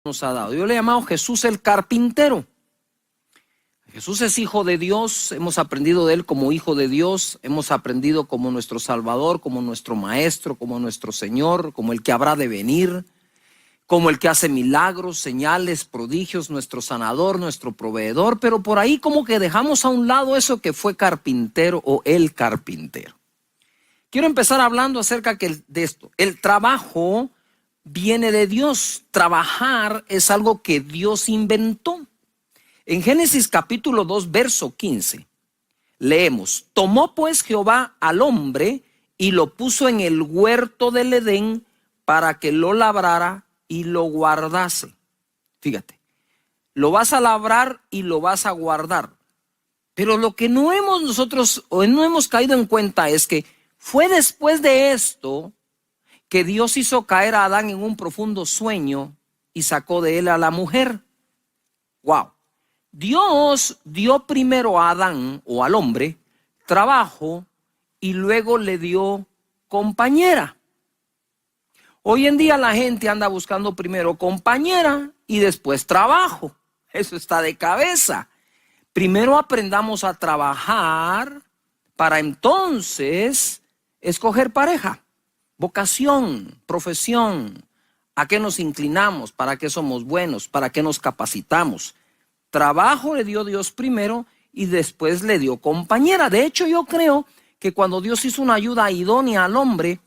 nos ha dado. Yo le he llamado Jesús el carpintero. Jesús es hijo de Dios, hemos aprendido de él como hijo de Dios, hemos aprendido como nuestro Salvador, como nuestro Maestro, como nuestro Señor, como el que habrá de venir, como el que hace milagros, señales, prodigios, nuestro sanador, nuestro proveedor, pero por ahí como que dejamos a un lado eso que fue carpintero o el carpintero. Quiero empezar hablando acerca de esto. El trabajo viene de Dios. Trabajar es algo que Dios inventó. En Génesis capítulo 2, verso 15, leemos: tomó pues Jehová al hombre y lo puso en el huerto del Edén para que lo labrara y lo guardase. Fíjate, lo vas a labrar y lo vas a guardar. Pero lo que no hemos caído en cuenta es que fue después de esto que Dios hizo caer a Adán en un profundo sueño y sacó de él a la mujer. Wow. Dios dio primero a Adán o al hombre trabajo y luego le dio compañera. Hoy en día la gente anda buscando primero compañera y después trabajo. Eso está de cabeza. Primero aprendamos a trabajar para entonces escoger pareja, vocación, profesión, a qué nos inclinamos, para qué somos buenos, para qué nos capacitamos. Trabajo le dio Dios primero y después le dio compañera. De hecho, yo creo que cuando Dios hizo una ayuda idónea al hombre,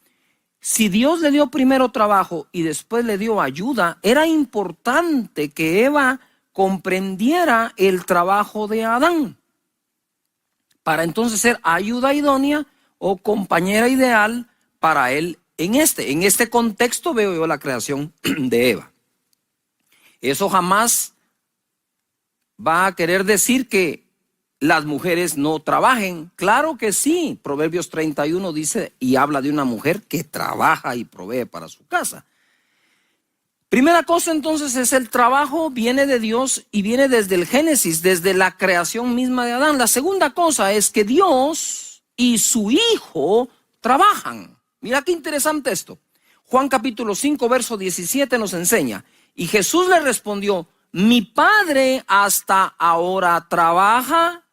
si Dios le dio primero trabajo y después le dio ayuda, era importante que Eva comprendiera el trabajo de Adán, para entonces ser ayuda idónea o compañera ideal para él. En este contexto veo yo la creación de Eva. Eso jamás va a querer decir que las mujeres no trabajen. Claro que sí. Proverbios 31 dice y habla de una mujer que trabaja y provee para su casa. Primera cosa entonces es el trabajo viene de Dios y viene desde el Génesis, desde la creación misma de Adán. La segunda cosa es que Dios y su Hijo trabajan. Mira qué interesante esto. Juan capítulo 5 verso 17 nos enseña: y Jesús le respondió: mi Padre hasta ahora trabaja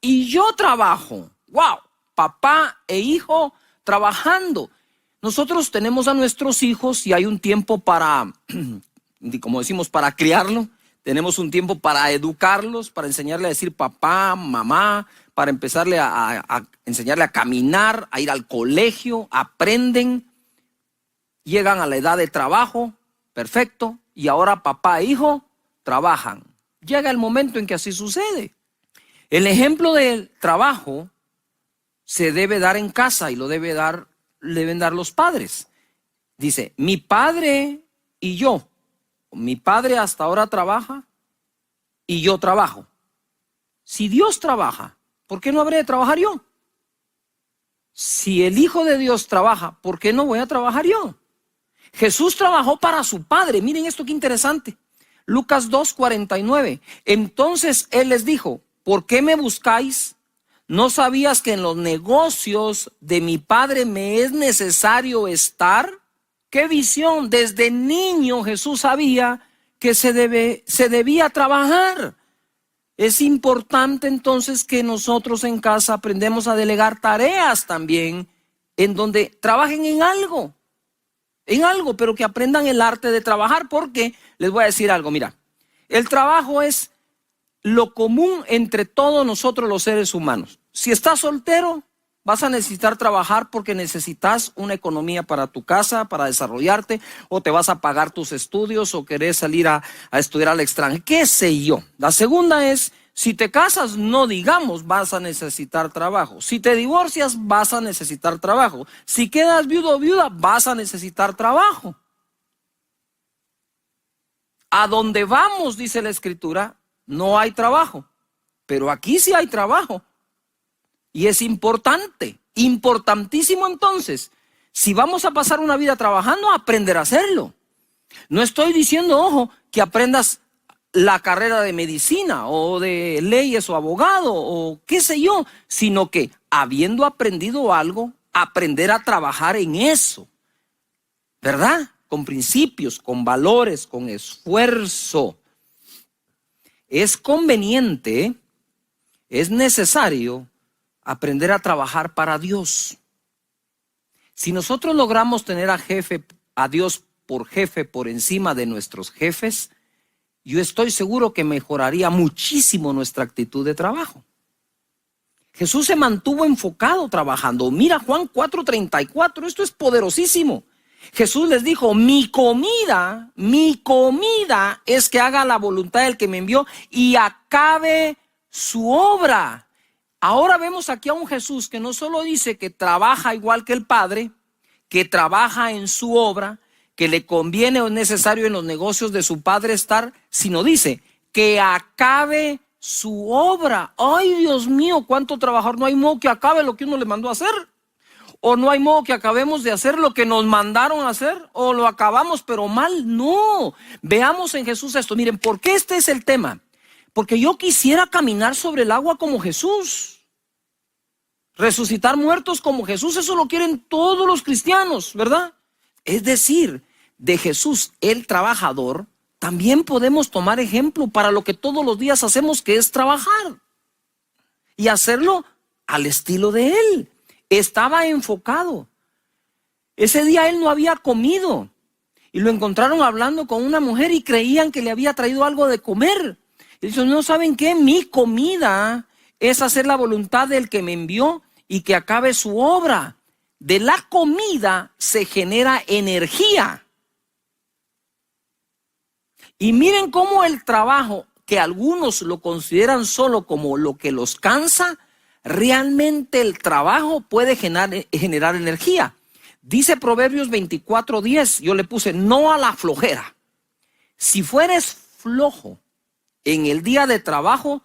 y yo trabajo. ¡Wow! Papá e hijo trabajando. Nosotros tenemos a nuestros hijos y hay un tiempo para, como decimos, para criarlo. Tenemos un tiempo para educarlos, para enseñarle a decir papá, mamá, para empezarle a enseñarle a caminar, a ir al colegio, aprenden, llegan a la edad de trabajo, perfecto, y ahora papá e hijo trabajan. Llega el momento en que así sucede. El ejemplo del trabajo se debe dar en casa y lo deben dar los padres. Dice, mi padre y yo. Mi padre hasta ahora trabaja y yo trabajo. Si Dios trabaja, ¿por qué no habré de trabajar yo? Si el Hijo de Dios trabaja, ¿por qué no voy a trabajar yo? Jesús trabajó para su Padre. Miren esto qué interesante. Lucas 2:49. Entonces Él les dijo: ¿por qué me buscáis? ¿No sabías que en los negocios de mi Padre me es necesario estar? ¡Qué visión! Desde niño Jesús sabía que se debía trabajar. Es importante entonces que nosotros en casa aprendemos a delegar tareas también, en donde trabajen en algo, pero que aprendan el arte de trabajar, porque les voy a decir algo, mira, el trabajo es lo común entre todos nosotros los seres humanos. Si estás soltero, vas a necesitar trabajar porque necesitas una economía para tu casa, para desarrollarte, o te vas a pagar tus estudios, o querés salir a estudiar al extranjero, qué sé yo. La segunda es, si te casas, no digamos, vas a necesitar trabajo. Si te divorcias, vas a necesitar trabajo. Si quedas viudo o viuda, vas a necesitar trabajo. A donde vamos, dice la Escritura, no hay trabajo, pero aquí sí hay trabajo. Y es importante, importantísimo entonces. Si vamos a pasar una vida trabajando, aprender a hacerlo. No estoy diciendo, ojo, que aprendas la carrera de medicina o de leyes o abogado o qué sé yo, sino que habiendo aprendido algo, aprender a trabajar en eso. ¿Verdad? con principios, con valores, con esfuerzo. Es conveniente, es necesario aprender a trabajar para Dios. Si nosotros logramos tener a Dios por jefe por encima de nuestros jefes, yo estoy seguro que mejoraría muchísimo nuestra actitud de trabajo. Jesús se mantuvo enfocado trabajando. Mira Juan 4:34, esto es poderosísimo. Jesús les dijo, mi comida es que haga la voluntad del que me envió y acabe su obra. Ahora vemos aquí a un Jesús que no solo dice que trabaja igual que el Padre, que trabaja en su obra, que le conviene o es necesario en los negocios de su Padre estar, sino dice que acabe su obra. Ay, Dios mío, cuánto trabajar. No hay modo que acabe lo que uno le mandó a hacer. O no hay modo que acabemos de hacer lo que nos mandaron a hacer. O lo acabamos pero mal. No. Veamos en Jesús esto. Miren, ¿por qué este es el tema? Porque yo quisiera caminar sobre el agua como Jesús. Resucitar muertos como Jesús. Eso lo quieren todos los cristianos, ¿verdad? Es decir, de Jesús, el trabajador, también podemos tomar ejemplo para lo que todos los días hacemos, que es trabajar. Y hacerlo al estilo de Él. Estaba enfocado. Ese día Él no había comido. Y lo encontraron hablando con una mujer y creían que le había traído algo de comer. Y dice, no, ¿saben qué? Mi comida es hacer la voluntad del que me envió y que acabe su obra. De la comida se genera energía. Y miren cómo el trabajo, que algunos lo consideran solo como lo que los cansa, realmente el trabajo puede generar energía. Dice Proverbios 24:10, yo le puse, no a la flojera. Si fueres flojo en el día de trabajo,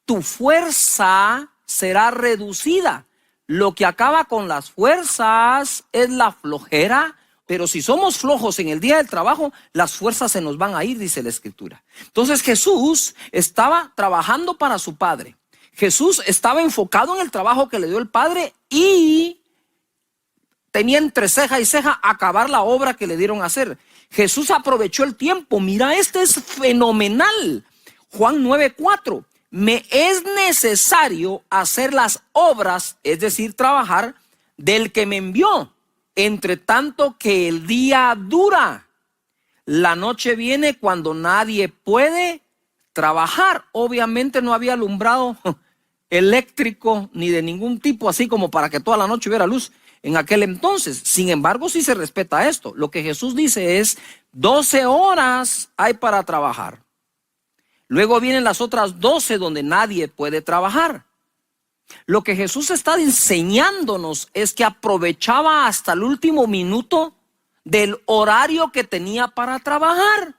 tu fuerza será reducida. Lo que acaba con las fuerzas es la flojera, pero si somos flojos en el día del trabajo, las fuerzas se nos van a ir, dice la Escritura. Entonces Jesús estaba trabajando para su Padre. Jesús estaba enfocado en el trabajo que le dio el Padre y tenía entre ceja y ceja acabar la obra que le dieron a hacer. Jesús aprovechó el tiempo. Mira, este es fenomenal. Juan 9:4. Me es necesario hacer las obras, es decir, trabajar, del que me envió, entre tanto que el día dura. La noche viene cuando nadie puede trabajar. Obviamente no había alumbrado eléctrico ni de ningún tipo, así como para que toda la noche hubiera luz en aquel entonces. Sin embargo, sí se respeta esto. Lo que Jesús dice es, 12 horas hay para trabajar. Luego vienen las otras 12 donde nadie puede trabajar. Lo que Jesús está enseñándonos es que aprovechaba hasta el último minuto del horario que tenía para trabajar.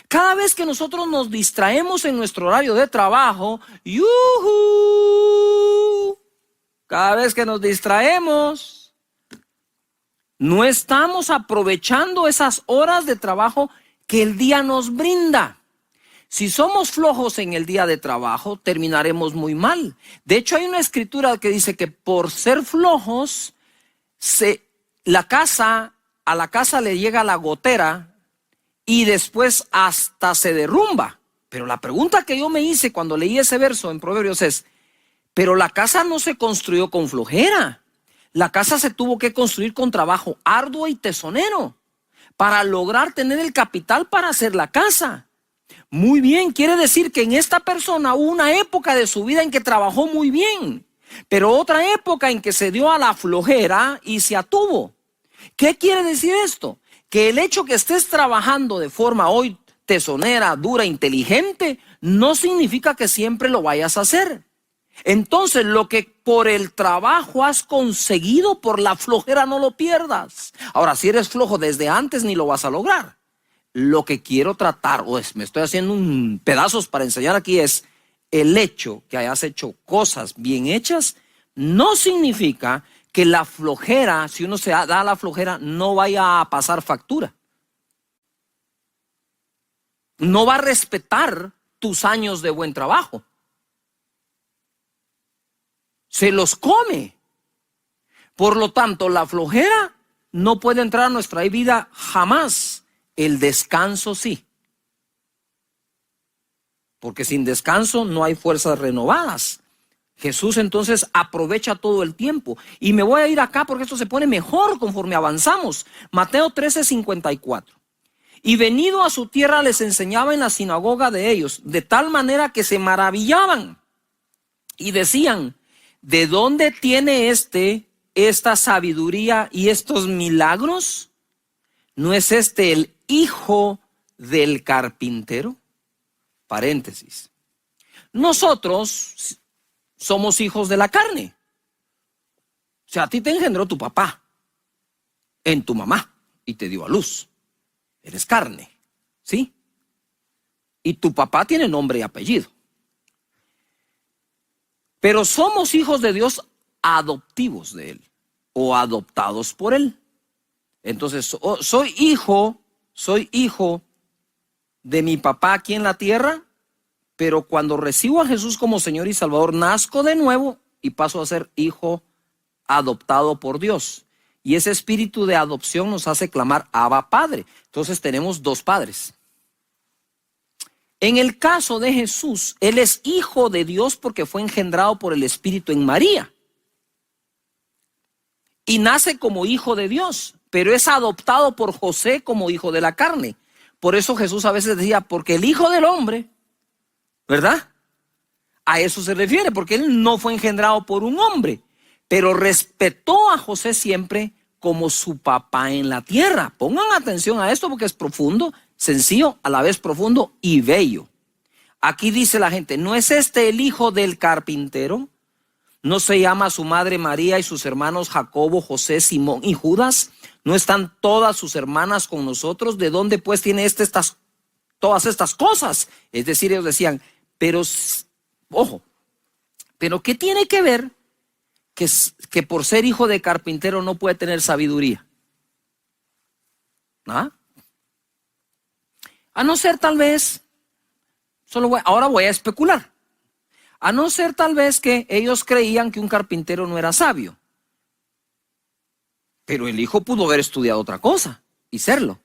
Cada vez que nosotros nos distraemos en nuestro horario de trabajo, cada vez que nos distraemos, no estamos aprovechando esas horas de trabajo que el día nos brinda. Si somos flojos en el día de trabajo, terminaremos muy mal. De hecho, hay una escritura que dice que por ser flojos, a la casa le llega la gotera y después hasta se derrumba. Pero la pregunta que yo me hice cuando leí ese verso en Proverbios es, pero la casa no se construyó con flojera. La casa se tuvo que construir con trabajo arduo y tesonero para lograr tener el capital para hacer la casa. Muy bien, quiere decir que en esta persona hubo una época de su vida en que trabajó muy bien, pero otra época en que se dio a la flojera y se atuvo. ¿Qué quiere decir esto? Que el hecho que estés trabajando de forma hoy tesonera, dura, inteligente, no significa que siempre lo vayas a hacer. Entonces, lo que por el trabajo has conseguido, por la flojera no lo pierdas. Ahora, si eres flojo desde antes, ni lo vas a lograr. Lo que quiero tratar, me estoy haciendo pedazos para enseñar aquí, es el hecho que hayas hecho cosas bien hechas, no significa que la flojera, si uno se da a la flojera, no vaya a pasar factura. No va a respetar tus años de buen trabajo. Se los come. Por lo tanto, la flojera no puede entrar a nuestra vida jamás. El descanso sí. Porque sin descanso no hay fuerzas renovadas. Jesús entonces aprovecha todo el tiempo. Y me voy a ir acá porque esto se pone mejor conforme avanzamos. Mateo 13:54. Y venido a su tierra les enseñaba en la sinagoga de ellos, de tal manera que se maravillaban y decían: ¿de dónde tiene esta sabiduría y estos milagros? ¿No es este el hijo del carpintero? Paréntesis. Nosotros somos hijos de la carne. O sea, a ti te engendró tu papá en tu mamá y te dio a luz. Eres carne, ¿sí? Y tu papá tiene nombre y apellido. Pero somos hijos de Dios adoptivos de Él o adoptados por Él. Entonces, soy hijo de mi papá aquí en la tierra, pero cuando recibo a Jesús como Señor y Salvador, nazco de nuevo y paso a ser hijo adoptado por Dios. Y ese espíritu de adopción nos hace clamar Abba Padre. Entonces tenemos dos padres. En el caso de Jesús, Él es hijo de Dios porque fue engendrado por el Espíritu en María. Y nace como hijo de Dios, pero es adoptado por José como hijo de la carne. Por eso Jesús a veces decía, porque el Hijo del Hombre, ¿verdad? A eso se refiere, porque Él no fue engendrado por un hombre, pero respetó a José siempre como su papá en la tierra. Pongan atención a esto porque es profundo, sencillo, a la vez profundo y bello. Aquí dice la gente, ¿no es este el hijo del carpintero? ¿No se llama su madre María y sus hermanos Jacobo, José, Simón y Judas? ¿No están todas sus hermanas con nosotros? ¿De dónde pues tiene todas estas cosas? Es decir, ellos decían, pero, ojo, ¿pero qué tiene que ver que por ser hijo de carpintero no puede tener sabiduría? ¿Ah? A no ser tal vez, ahora voy a especular, a no ser tal vez que ellos creían que un carpintero no era sabio. Pero el hijo pudo haber estudiado otra cosa y serlo.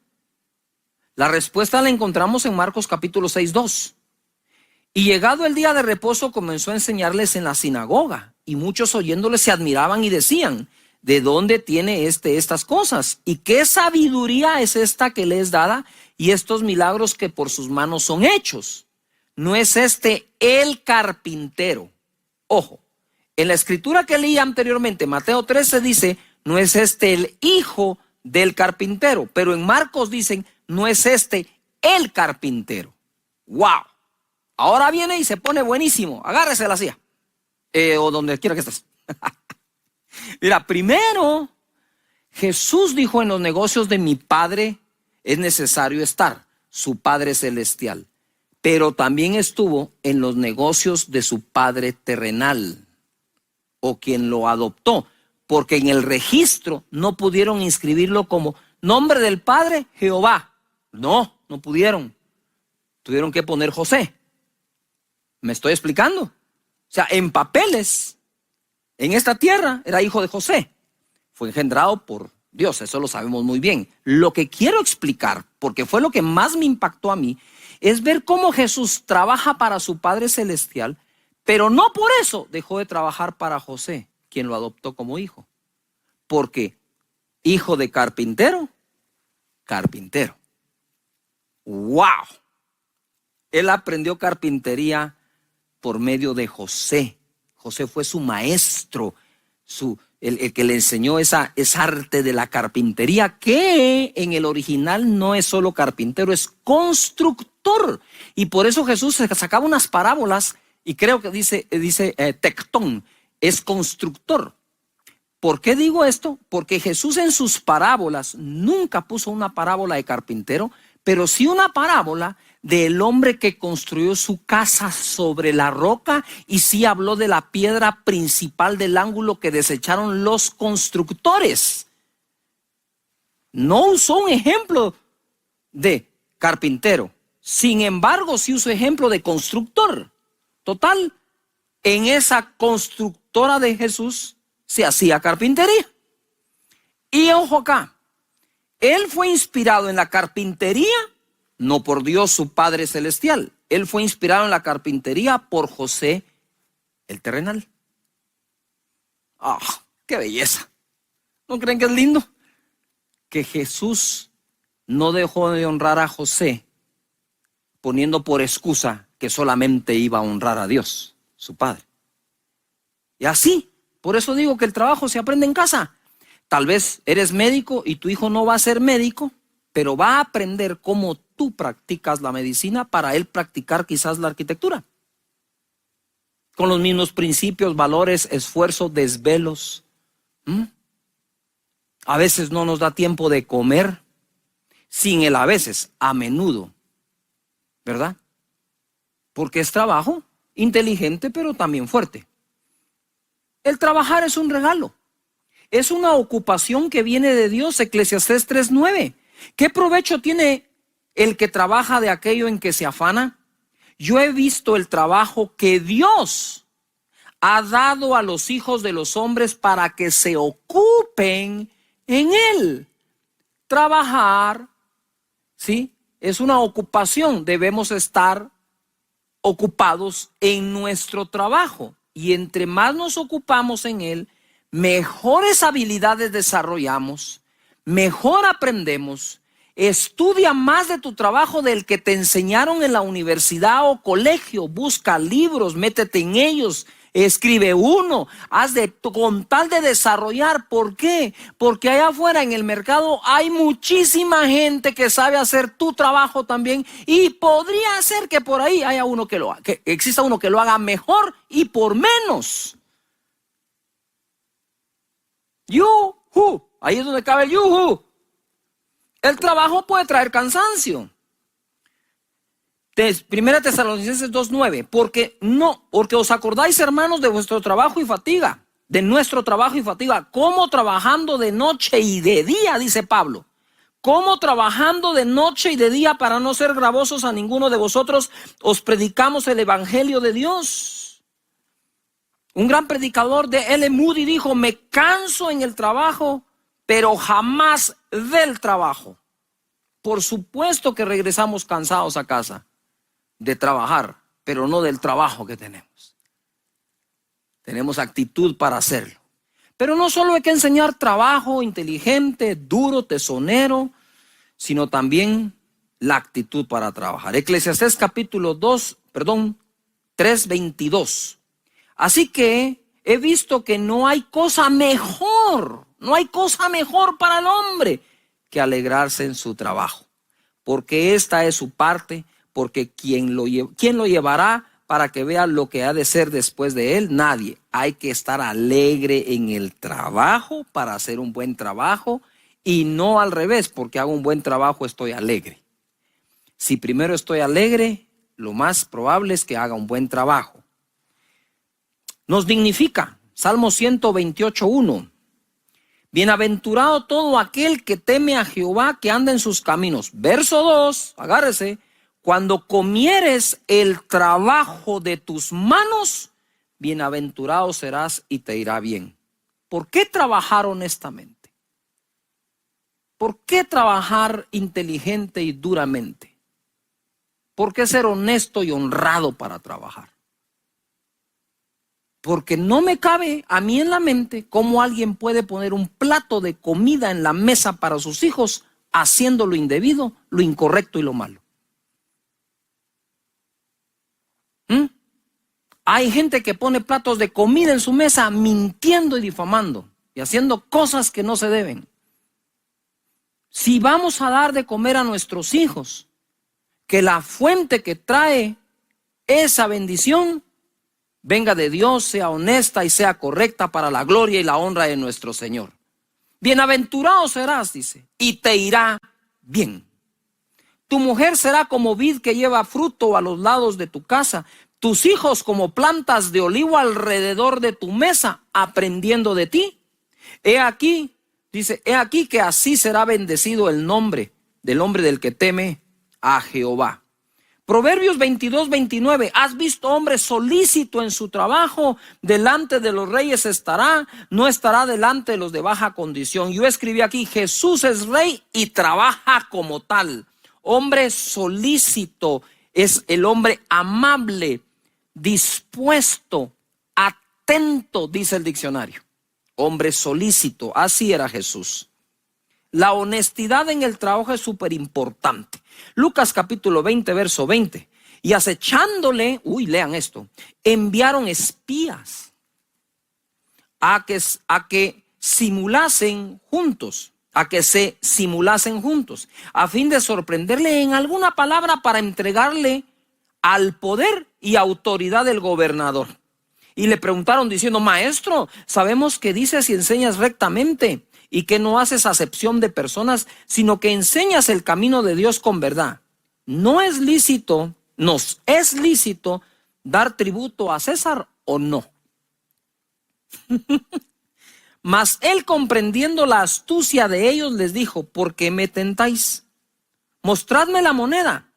La respuesta la encontramos en Marcos capítulo 6:2. Y llegado el día de reposo comenzó a enseñarles en la sinagoga, y muchos oyéndole se admiraban y decían, ¿de dónde tiene estas cosas? ¿Y qué sabiduría es esta que le es dada? Y estos milagros que por sus manos son hechos. ¿No es este el carpintero? Ojo, en la escritura que leí anteriormente, Mateo 13 dice, ¿no es este el hijo del carpintero? Pero en Marcos dicen, ¿no es este el carpintero? ¡Wow! Ahora viene y se pone buenísimo. Agárrese la silla. O donde quiera que estés. Mira, primero, Jesús dijo, en los negocios de mi Padre es necesario estar, su Padre celestial. Pero también estuvo en los negocios de su Padre terrenal, o quien lo adoptó, porque en el registro no pudieron inscribirlo como nombre del Padre, Jehová. No pudieron. Tuvieron que poner José. ¿Me estoy explicando? O sea, en papeles, en esta tierra, era hijo de José. Fue engendrado por Dios, eso lo sabemos muy bien. Lo que quiero explicar, porque fue lo que más me impactó a mí, es ver cómo Jesús trabaja para su Padre Celestial, pero no por eso dejó de trabajar para José, quien lo adoptó como hijo. Porque hijo de carpintero, carpintero. ¡Wow! Él aprendió carpintería por medio de José. José fue su maestro, el que le enseñó esa arte de la carpintería, que en el original no es solo carpintero, es constructor. Y por eso Jesús sacaba unas parábolas, y creo que dice tectón, es constructor. ¿Por qué digo esto? Porque Jesús en sus parábolas nunca puso una parábola de carpintero, pero sí una parábola del hombre que construyó su casa sobre la roca, y sí habló de la piedra principal del ángulo que desecharon los constructores. No usó un ejemplo de carpintero, sin embargo sí usó ejemplo de constructor. Total, en esa constructora de Jesús se hacía carpintería. Y ojo acá, Él fue inspirado en la carpintería, no por Dios su Padre Celestial. Él fue inspirado en la carpintería por José el terrenal. ¡Ah, qué belleza! ¿No creen que es lindo? Que Jesús no dejó de honrar a José poniendo por excusa que solamente iba a honrar a Dios, su Padre. Y así, por eso digo que el trabajo se aprende en casa. Tal vez eres médico y tu hijo no va a ser médico, pero va a aprender cómo tú practicas la medicina para él practicar quizás la arquitectura. Con los mismos principios, valores, esfuerzo, desvelos. A veces no nos da tiempo de comer, sin el a veces, a menudo, ¿verdad? Porque es trabajo inteligente, pero también fuerte. El trabajar es un regalo, es una ocupación que viene de Dios. Eclesiastés 3:9. ¿Qué provecho tiene el que trabaja de aquello en que se afana? Yo he visto el trabajo que Dios ha dado a los hijos de los hombres para que se ocupen en él. Trabajar, ¿sí? Es una ocupación. Debemos estar ocupados en nuestro trabajo. Y entre más nos ocupamos en él, mejores habilidades desarrollamos, mejor aprendemos. Estudia más de tu trabajo del que te enseñaron en la universidad o colegio. Busca libros, métete en ellos, escribe uno, con tal de desarrollar. ¿Por qué? Porque allá afuera en el mercado hay muchísima gente que sabe hacer tu trabajo también, y podría ser que por ahí haya uno que exista uno que lo haga mejor y por menos. ¡Yuhu! Ahí es donde cabe el yuhu. El trabajo puede traer cansancio. Primera Tesalonicenses 2:9. Porque os acordáis, hermanos, de vuestro trabajo y fatiga, de nuestro trabajo y fatiga, como trabajando de noche y de día, dice Pablo. Como trabajando de noche y de día, para no ser gravosos a ninguno de vosotros, os predicamos el evangelio de Dios. Un gran predicador de L. Moody dijo: me canso en el trabajo, pero jamás del trabajo. Por supuesto que regresamos cansados a casa de trabajar, pero no del trabajo que tenemos. Tenemos actitud para hacerlo. Pero no solo hay que enseñar trabajo inteligente, duro, tesonero, sino también la actitud para trabajar. Eclesiastés capítulo 3:22. Así que he visto que no hay cosa mejor para el hombre que alegrarse en su trabajo, porque esta es su parte, porque ¿quién lo llevará para que vea lo que ha de ser después de él? Nadie. Hay que estar alegre en el trabajo para hacer un buen trabajo, y no al revés, porque hago un buen trabajo estoy alegre. Si primero estoy alegre, lo más probable es que haga un buen trabajo. Nos dignifica. Salmo 128:1. Bienaventurado todo aquel que teme a Jehová, que anda en sus caminos. Verso 2, agárrese. Cuando comieres el trabajo de tus manos, bienaventurado serás y te irá bien. ¿Por qué trabajar honestamente? ¿Por qué trabajar inteligente y duramente? ¿Por qué ser honesto y honrado para trabajar? Porque no me cabe a mí en la mente cómo alguien puede poner un plato de comida en la mesa para sus hijos haciendo lo indebido, lo incorrecto y lo malo. Hay gente que pone platos de comida en su mesa mintiendo y difamando y haciendo cosas que no se deben. Si vamos a dar de comer a nuestros hijos, que la fuente que trae esa bendición venga de Dios, sea honesta y sea correcta para la gloria y la honra de nuestro Señor. Bienaventurado serás, dice, y te irá bien. Tu mujer será como vid que lleva fruto a los lados de tu casa, tus hijos como plantas de olivo alrededor de tu mesa, aprendiendo de ti. He aquí, dice, he aquí que así será bendecido el nombre del hombre del que teme a Jehová. Proverbios 22:29, ¿has visto hombre solícito en su trabajo? Delante de los reyes estará, no estará delante de los de baja condición. Yo escribí aquí, Jesús es rey y trabaja como tal. Hombre solícito es el hombre amable, dispuesto, atento, dice el diccionario. Hombre solícito, así era Jesús. La honestidad en el trabajo es súper importante. Lucas capítulo 20, verso 20. Y acechándole, lean esto, enviaron espías a que simulasen juntos, a que se simulasen juntos, a fin de sorprenderle en alguna palabra para entregarle al poder y autoridad del gobernador. Y le preguntaron diciendo, maestro, sabemos que dices y enseñas rectamente y que no haces acepción de personas, sino que enseñas el camino de Dios con verdad. Nos es lícito dar tributo a César o no. Mas él, comprendiendo la astucia de ellos, les dijo, ¿por qué me tentáis? Mostradme la moneda.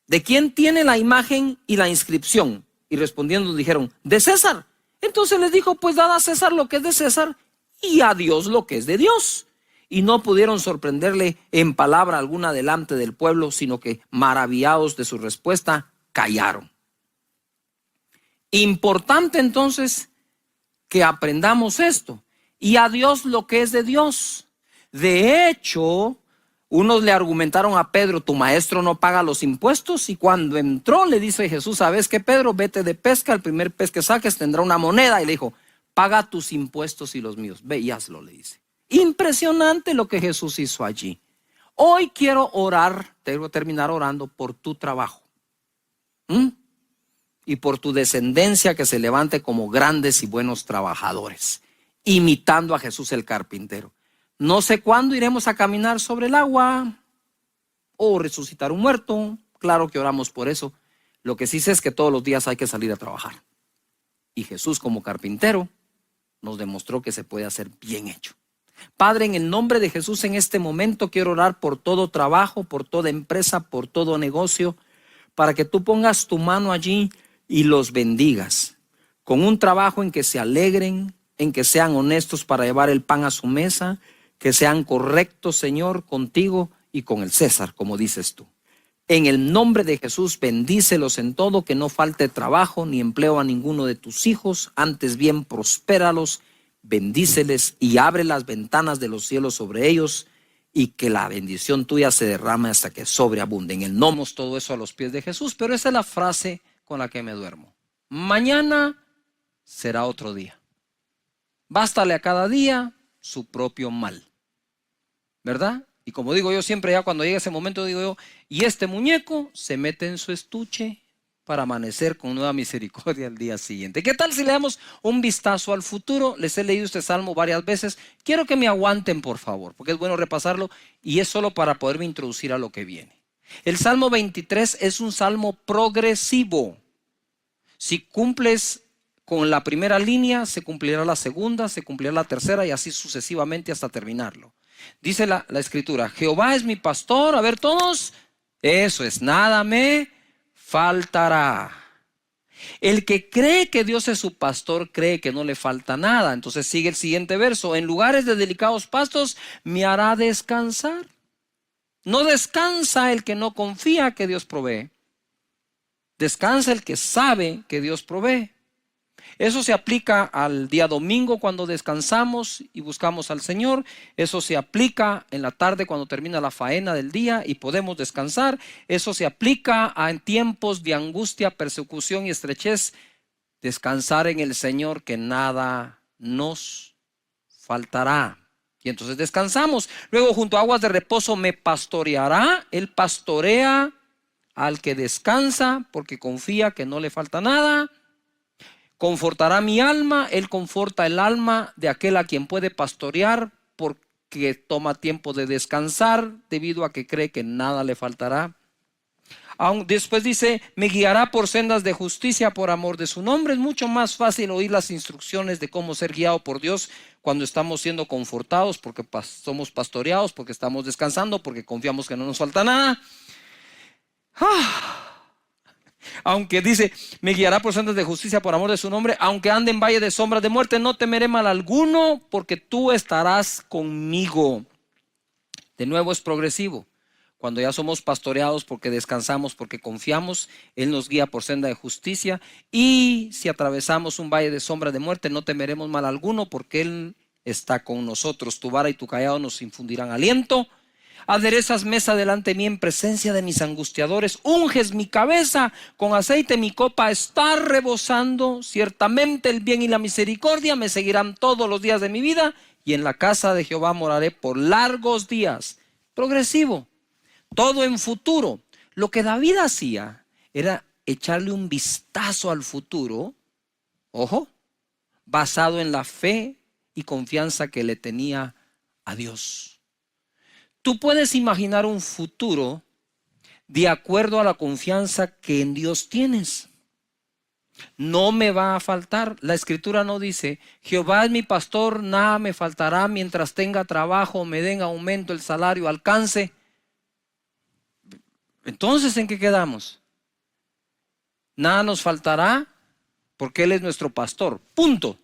¿De quién tiene la imagen y la inscripción? Y respondiendo dijeron, de César. Entonces les dijo, pues dad a César lo que es de César y a Dios lo que es de Dios. Y no pudieron sorprenderle en palabra alguna delante del pueblo, sino que maravillados de su respuesta, callaron. Importante entonces que aprendamos esto. Y a Dios lo que es de Dios. De hecho, unos le argumentaron a Pedro, tu maestro no paga los impuestos. Y cuando entró le dice Jesús, ¿sabes qué, Pedro? Vete de pesca, el primer pez que saques tendrá una moneda. Y le dijo, paga tus impuestos y los míos. Ve y hazlo, le dice. Impresionante lo que Jesús hizo allí. Hoy quiero orar, tengo que terminar orando por tu trabajo. Y por tu descendencia que se levante como grandes y buenos trabajadores, imitando a Jesús el carpintero. No sé cuándo iremos a caminar sobre el agua o resucitar un muerto. Claro que oramos por eso. Lo que sí sé es que todos los días hay que salir a trabajar. Y Jesús como carpintero nos demostró que se puede hacer bien hecho. Padre, en el nombre de Jesús, en este momento quiero orar por todo trabajo, por toda empresa, por todo negocio, para que tú pongas tu mano allí y los bendigas, con un trabajo en que se alegren, en que sean honestos para llevar el pan a su mesa, que sean correctos, Señor, contigo y con el César, como dices tú. En el nombre de Jesús, bendícelos en todo, que no falte trabajo ni empleo a ninguno de tus hijos, antes bien prospéralos, bendíceles y abre las ventanas de los cielos sobre ellos y que la bendición tuya se derrame hasta que sobreabunde. En el nombre de todo eso a los pies de Jesús, pero esa es la frase con la que me duermo. Mañana será otro día. Bástale a cada día su propio mal, ¿verdad? Y como digo yo siempre, ya cuando llega ese momento digo yo, y este muñeco se mete en su estuche para amanecer con nueva misericordia al día siguiente. ¿Qué tal si le damos un vistazo al futuro? Les he leído este salmo varias veces. Quiero que me aguanten, por favor, porque es bueno repasarlo y es solo para poderme introducir a lo que viene. El Salmo 23 es un salmo progresivo. Si cumples con la primera línea, se cumplirá la segunda, se cumplirá la tercera y así sucesivamente hasta terminarlo. Dice la escritura, Jehová es mi pastor. A ver todos, eso es, nada me faltará. El que cree que Dios es su pastor, cree que no le falta nada. Entonces sigue el siguiente verso, en lugares de delicados pastos me hará descansar. No descansa el que no confía que Dios provee. Descansa el que sabe que Dios provee. Eso se aplica al día domingo cuando descansamos y buscamos al Señor. Eso se aplica en la tarde cuando termina la faena del día y podemos descansar. Eso se aplica en tiempos de angustia, persecución y estrechez. Descansar en el Señor, que nada nos faltará. Y entonces descansamos. Luego, junto a aguas de reposo me pastoreará. Él pastorea al que descansa porque confía que no le falta nada. Confortará mi alma. Él conforta el alma de aquel a quien puede pastorear porque toma tiempo de descansar debido a que cree que nada le faltará. Después dice, me guiará por sendas de justicia por amor de su nombre. Es mucho más fácil oír las instrucciones de cómo ser guiado por Dios cuando estamos siendo confortados, porque somos pastoreados, porque estamos descansando, porque confiamos que no nos falta nada. Aunque dice, me guiará por sendas de justicia por amor de su nombre, aunque ande en valle de sombras de muerte, no temeré mal alguno, porque tú estarás conmigo. De nuevo es progresivo. Cuando ya somos pastoreados porque descansamos, porque confiamos, Él nos guía por senda de justicia. Y si atravesamos un valle de sombra de muerte, no temeremos mal alguno, porque Él está con nosotros. Tu vara y tu cayado nos infundirán aliento. Aderezas mesa delante de mí en presencia de mis angustiadores. Unges mi cabeza con aceite, mi copa está rebosando. Ciertamente el bien y la misericordia me seguirán todos los días de mi vida, y en la casa de Jehová moraré por largos días. Progresivo. Todo en futuro. Lo que David hacía era echarle un vistazo al futuro, ojo, basado en la fe y confianza que le tenía a Dios. Tú puedes imaginar un futuro de acuerdo a la confianza que en Dios tienes. No me va a faltar. La escritura no dice, Jehová es mi pastor, nada me faltará mientras tenga trabajo, me den aumento, el salario alcance. Entonces, ¿en qué quedamos? Nada nos faltará porque Él es nuestro pastor. Punto.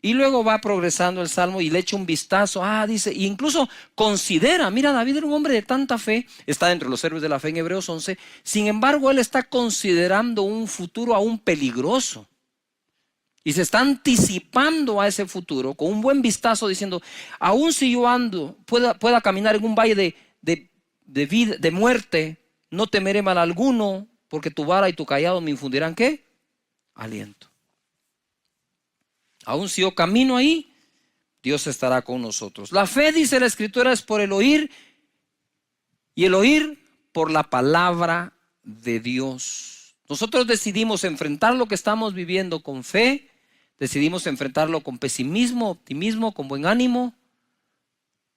Y luego va progresando el salmo y le echa un vistazo. Dice, e incluso considera, mira, David era un hombre de tanta fe, está dentro de los héroes de la fe en Hebreos 11. Sin embargo, él está considerando un futuro aún peligroso. Y se está anticipando a ese futuro con un buen vistazo diciendo, aún si yo pueda caminar en un valle de muerte, no temeré mal alguno, porque tu vara y tu cayado me infundirán, ¿qué? Aliento. Aún si yo camino ahí, Dios estará con nosotros. La fe, dice la escritura, es por el oír, y el oír por la palabra de Dios. Nosotros decidimos enfrentar lo que estamos viviendo con fe, decidimos enfrentarlo con pesimismo, optimismo, con buen ánimo,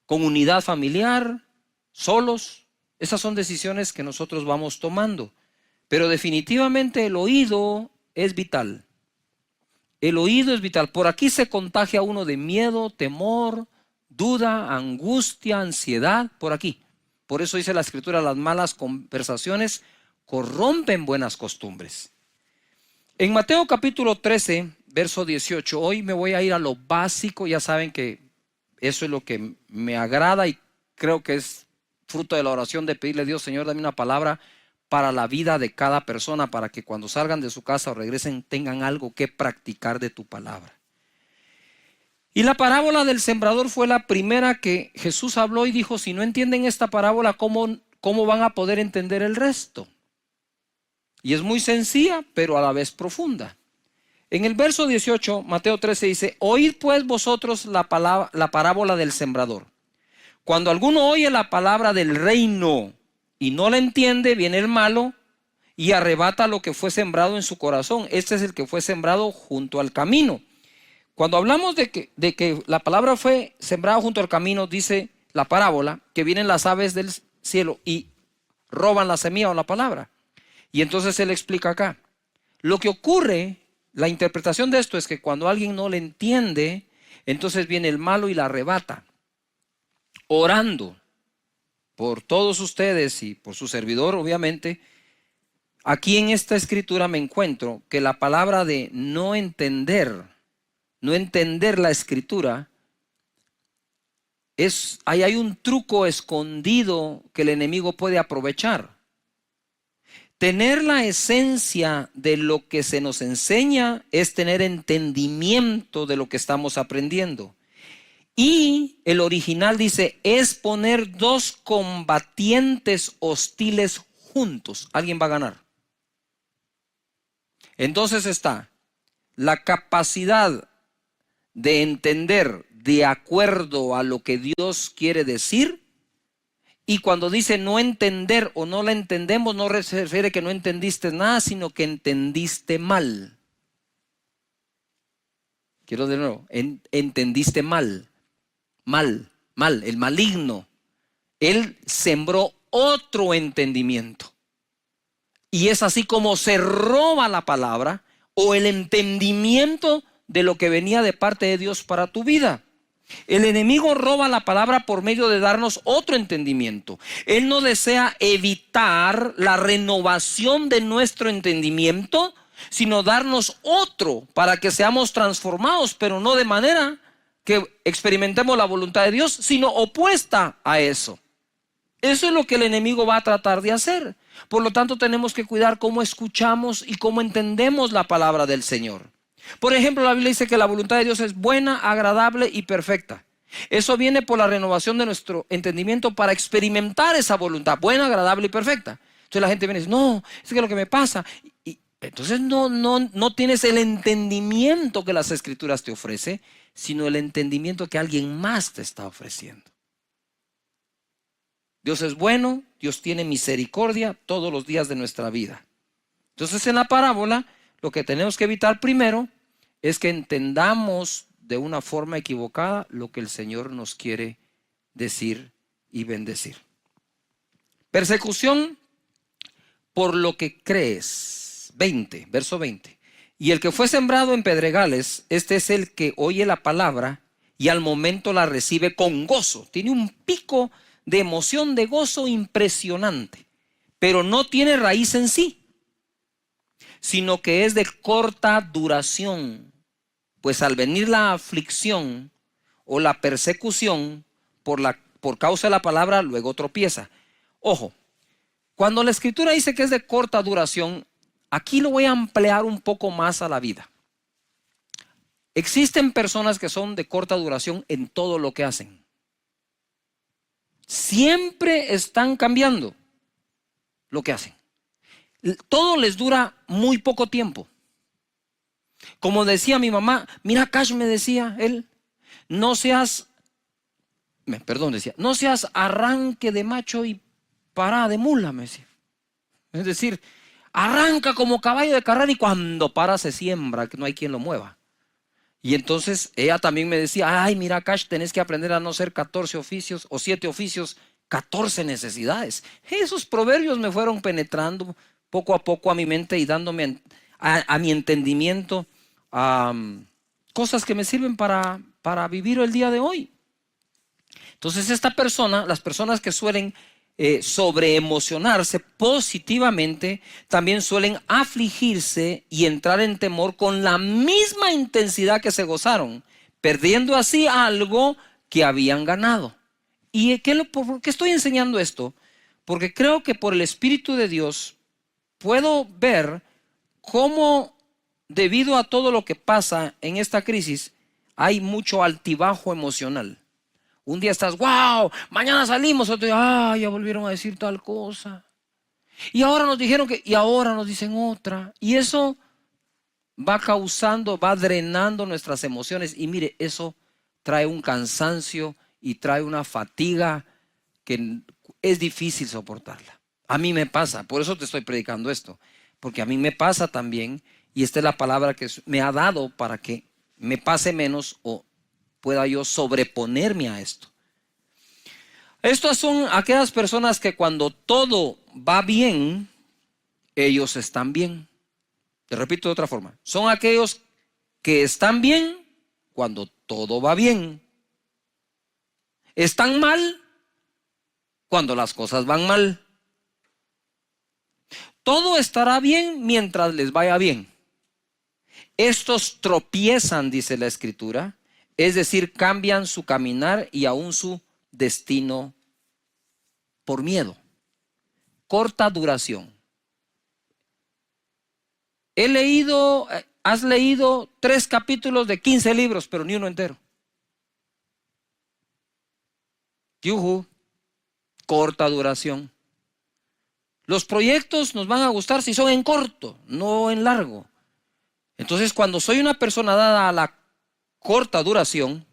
con unidad familiar, solos. Esas son decisiones que nosotros vamos tomando. Pero definitivamente el oído es vital. El oído es vital. Por aquí se contagia uno de miedo, temor, duda, angustia, ansiedad. Por aquí. Por eso dice la escritura, las malas conversaciones corrompen buenas costumbres. En Mateo capítulo 13, verso 18, hoy me voy a ir a lo básico. Ya saben que eso es lo que me agrada y creo que es fruto de la oración de pedirle a Dios, Señor, dame una palabra para la vida de cada persona, para que cuando salgan de su casa o regresen tengan algo que practicar de tu palabra. Y la parábola del sembrador fue la primera que Jesús habló y dijo, si no entienden esta parábola, ¿cómo van a poder entender el resto? Y es muy sencilla, pero a la vez profunda. En el verso 18, Mateo 13 dice, oíd pues vosotros la parábola del sembrador. Cuando alguno oye la palabra del reino y no la entiende, viene el malo y arrebata lo que fue sembrado en su corazón. Este es el que fue sembrado junto al camino. Cuando hablamos de que la palabra fue sembrada junto al camino, dice la parábola, que vienen las aves del cielo y roban la semilla o la palabra. Y entonces él explica acá. Lo que ocurre, la interpretación de esto es que cuando alguien no le entiende, entonces viene el malo y la arrebata. Orando por todos ustedes y por su servidor, obviamente, aquí en esta escritura me encuentro que la palabra de no entender la escritura, ahí hay un truco escondido que el enemigo puede aprovechar. Tener la esencia de lo que se nos enseña es tener entendimiento de lo que estamos aprendiendo. Y el original dice, es poner dos combatientes hostiles juntos. Alguien va a ganar. Entonces está la capacidad de entender de acuerdo a lo que Dios quiere decir. Y cuando dice no entender o no la entendemos, no se refiere que no entendiste nada, sino que entendiste mal. Quiero de nuevo, entendiste mal. Mal, el maligno. Él sembró otro entendimiento. Y es así como se roba la palabra o el entendimiento de lo que venía de parte de Dios para tu vida. El enemigo roba la palabra por medio de darnos otro entendimiento. Él no desea evitar la renovación de nuestro entendimiento, sino darnos otro para que seamos transformados, pero no de manera que experimentemos la voluntad de Dios, sino opuesta a eso. Eso es lo que el enemigo va a tratar de hacer. Por lo tanto, tenemos que cuidar cómo escuchamos y cómo entendemos la palabra del Señor. Por ejemplo, la Biblia dice que la voluntad de Dios es buena, agradable y perfecta. Eso viene por la renovación de nuestro entendimiento para experimentar esa voluntad buena, agradable y perfecta. Entonces la gente viene y dice, no, es que lo que me pasa. Y entonces no tienes el entendimiento que las Escrituras te ofrece, sino el entendimiento que alguien más te está ofreciendo. Dios es bueno, Dios tiene misericordia todos los días de nuestra vida. Entonces en la parábola, lo que tenemos que evitar primero es que entendamos de una forma equivocada lo que el Señor nos quiere decir y bendecir. Persecución por lo que crees. 20, verso 20. Y el que fue sembrado en pedregales, este es el que oye la palabra y al momento la recibe con gozo. Tiene un pico de emoción, de gozo impresionante, pero no tiene raíz en sí, sino que es de corta duración, pues al venir la aflicción o la persecución por causa de la palabra, luego tropieza. Ojo, cuando la Escritura dice que es de corta duración, aquí lo voy a ampliar un poco más a la vida. Existen personas que son de corta duración en todo lo que hacen. Siempre están cambiando lo que hacen. Todo les dura muy poco tiempo. Como decía mi mamá, mira, Cash, me decía él, no seas arranque de macho y parada de mula, me decía. Es decir, arranca como caballo de carrera y cuando para se siembra, que no hay quien lo mueva. Y entonces ella también me decía, ay, mira, Cash, tenés que aprender a no ser 14 oficios o 7 oficios, 14 necesidades. Esos proverbios me fueron penetrando poco a poco a mi mente y dándome a mi entendimiento cosas que me sirven para vivir el día de hoy. Entonces las personas que suelen sobreemocionarse positivamente, también suelen afligirse y entrar en temor con la misma intensidad que se gozaron, perdiendo así algo que habían ganado. ¿Y por qué estoy enseñando esto? Porque creo que por el Espíritu de Dios puedo ver cómo, debido a todo lo que pasa en esta crisis, hay mucho altibajo emocional. Un día estás, wow, mañana salimos, otro día, ya volvieron a decir tal cosa. Y ahora nos dijeron y ahora nos dicen otra. Y eso va drenando nuestras emociones. Y mire, eso trae un cansancio y trae una fatiga que es difícil soportarla. A mí me pasa, por eso te estoy predicando esto. Porque a mí me pasa también, y esta es la palabra que me ha dado para que me pase menos o pueda yo sobreponerme a esto. Estas son aquellas personas que cuando todo va bien, ellos están bien. Te repito de otra forma. Son aquellos que están bien cuando todo va bien. Están mal cuando las cosas van mal. Todo estará bien mientras les vaya bien. Estos tropiezan, dice la Escritura, es decir, cambian su caminar y aún su destino por miedo. Corta duración. Has leído 3 capítulos de 15 libros, pero ni uno entero. Yuhu, corta duración. Los proyectos nos van a gustar si son en corto, no en largo. Entonces, cuando soy una persona dada a la corta duración,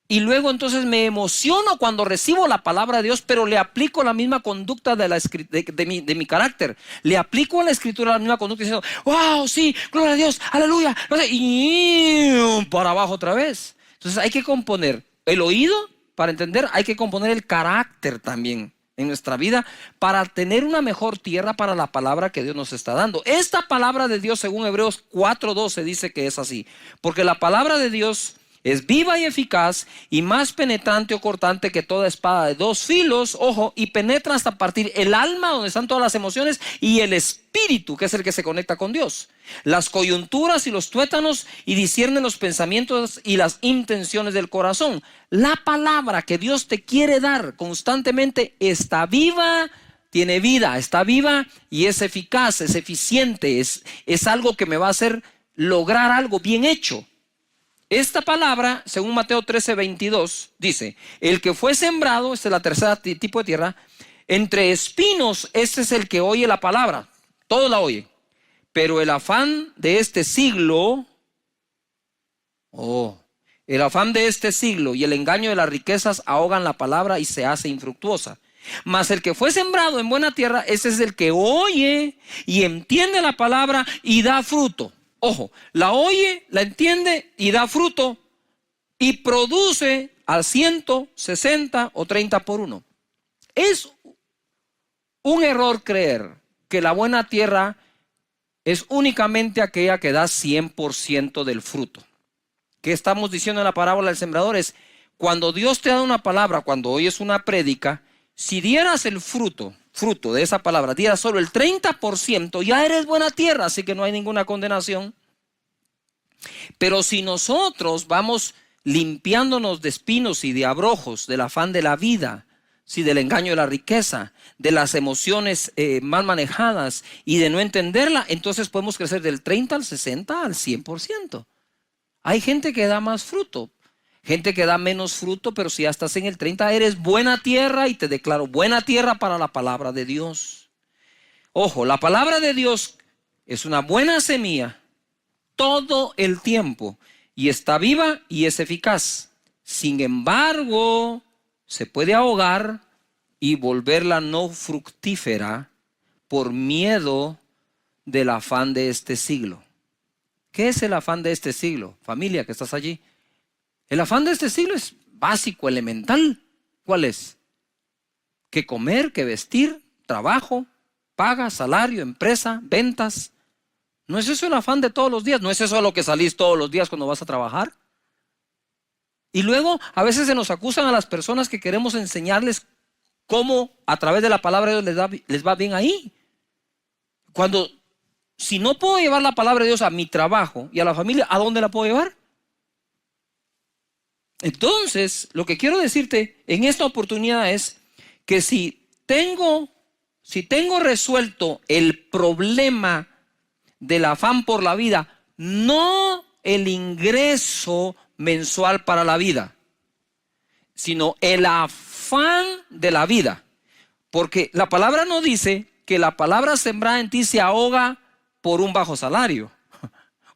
y luego entonces me emociono cuando recibo la palabra de Dios, pero le aplico la misma conducta de mi carácter. Le aplico a la Escritura la misma conducta diciendo, wow, sí, gloria a Dios, aleluya. Y para abajo otra vez. Entonces hay que componer el oído para entender, hay que componer el carácter también en nuestra vida para tener una mejor tierra para la palabra que Dios nos está dando. Esta palabra de Dios, según Hebreos 4:12, dice que es así. Porque la palabra de Dios Es viva y eficaz y más penetrante o cortante que toda espada de dos filos, ojo, y penetra hasta partir el alma, donde están todas las emociones, y el espíritu, que es el que se conecta con Dios, las coyunturas y los tuétanos, y discierne los pensamientos y las intenciones del corazón. La palabra que Dios te quiere dar constantemente está viva, tiene vida, está viva y es eficaz, es eficiente, es algo que me va a hacer lograr algo bien hecho. Esta palabra, según Mateo 13:22, dice: el que fue sembrado, esta es la tercera tipo de tierra, entre espinos, este es el que oye la palabra, todos la oyen, pero el afán de este siglo, el afán de este siglo y el engaño de las riquezas ahogan la palabra y se hace infructuosa. Mas el que fue sembrado en buena tierra, ese es el que oye y entiende la palabra y da fruto. Ojo, la oye, la entiende y da fruto y produce al 100, 60 o 30 por uno. Es un error creer que la buena tierra es únicamente aquella que da 100% del fruto. ¿Qué estamos diciendo en la parábola del sembrador? Es cuando Dios te da una palabra, cuando oyes una prédica, si dieras el fruto de esa palabra, dieras solo el 30%, ya eres buena tierra, así que no hay ninguna condenación. Pero si nosotros vamos limpiándonos de espinos y de abrojos, del afán de la vida, del engaño de la riqueza, de las emociones mal manejadas y de no entenderla, entonces podemos crecer del 30 al 60 al 100%. Hay gente que da más fruto, gente que da menos fruto, pero si ya estás en el 30, eres buena tierra y te declaro buena tierra para la palabra de Dios. Ojo, la palabra de Dios es una buena semilla todo el tiempo y está viva y es eficaz. Sin embargo, se puede ahogar y volverla no fructífera por miedo del afán de este siglo. ¿Qué es el afán de este siglo? Familia que estás allí. El afán de este siglo es básico, elemental. ¿Cuál es? ¿Qué comer, qué vestir, trabajo, paga, salario, empresa, ventas? ¿No es eso el afán de todos los días? ¿No es eso a lo que salís todos los días cuando vas a trabajar? Y luego a veces se nos acusan a las personas que queremos enseñarles cómo a través de la palabra de Dios les va bien ahí. Cuando, si no puedo llevar la palabra de Dios a mi trabajo y a la familia, ¿a dónde la puedo llevar? Entonces, lo que quiero decirte en esta oportunidad es que si tengo resuelto el problema del afán por la vida, no el ingreso mensual para la vida, sino el afán de la vida. Porque la palabra no dice que la palabra sembrada en ti se ahoga por un bajo salario,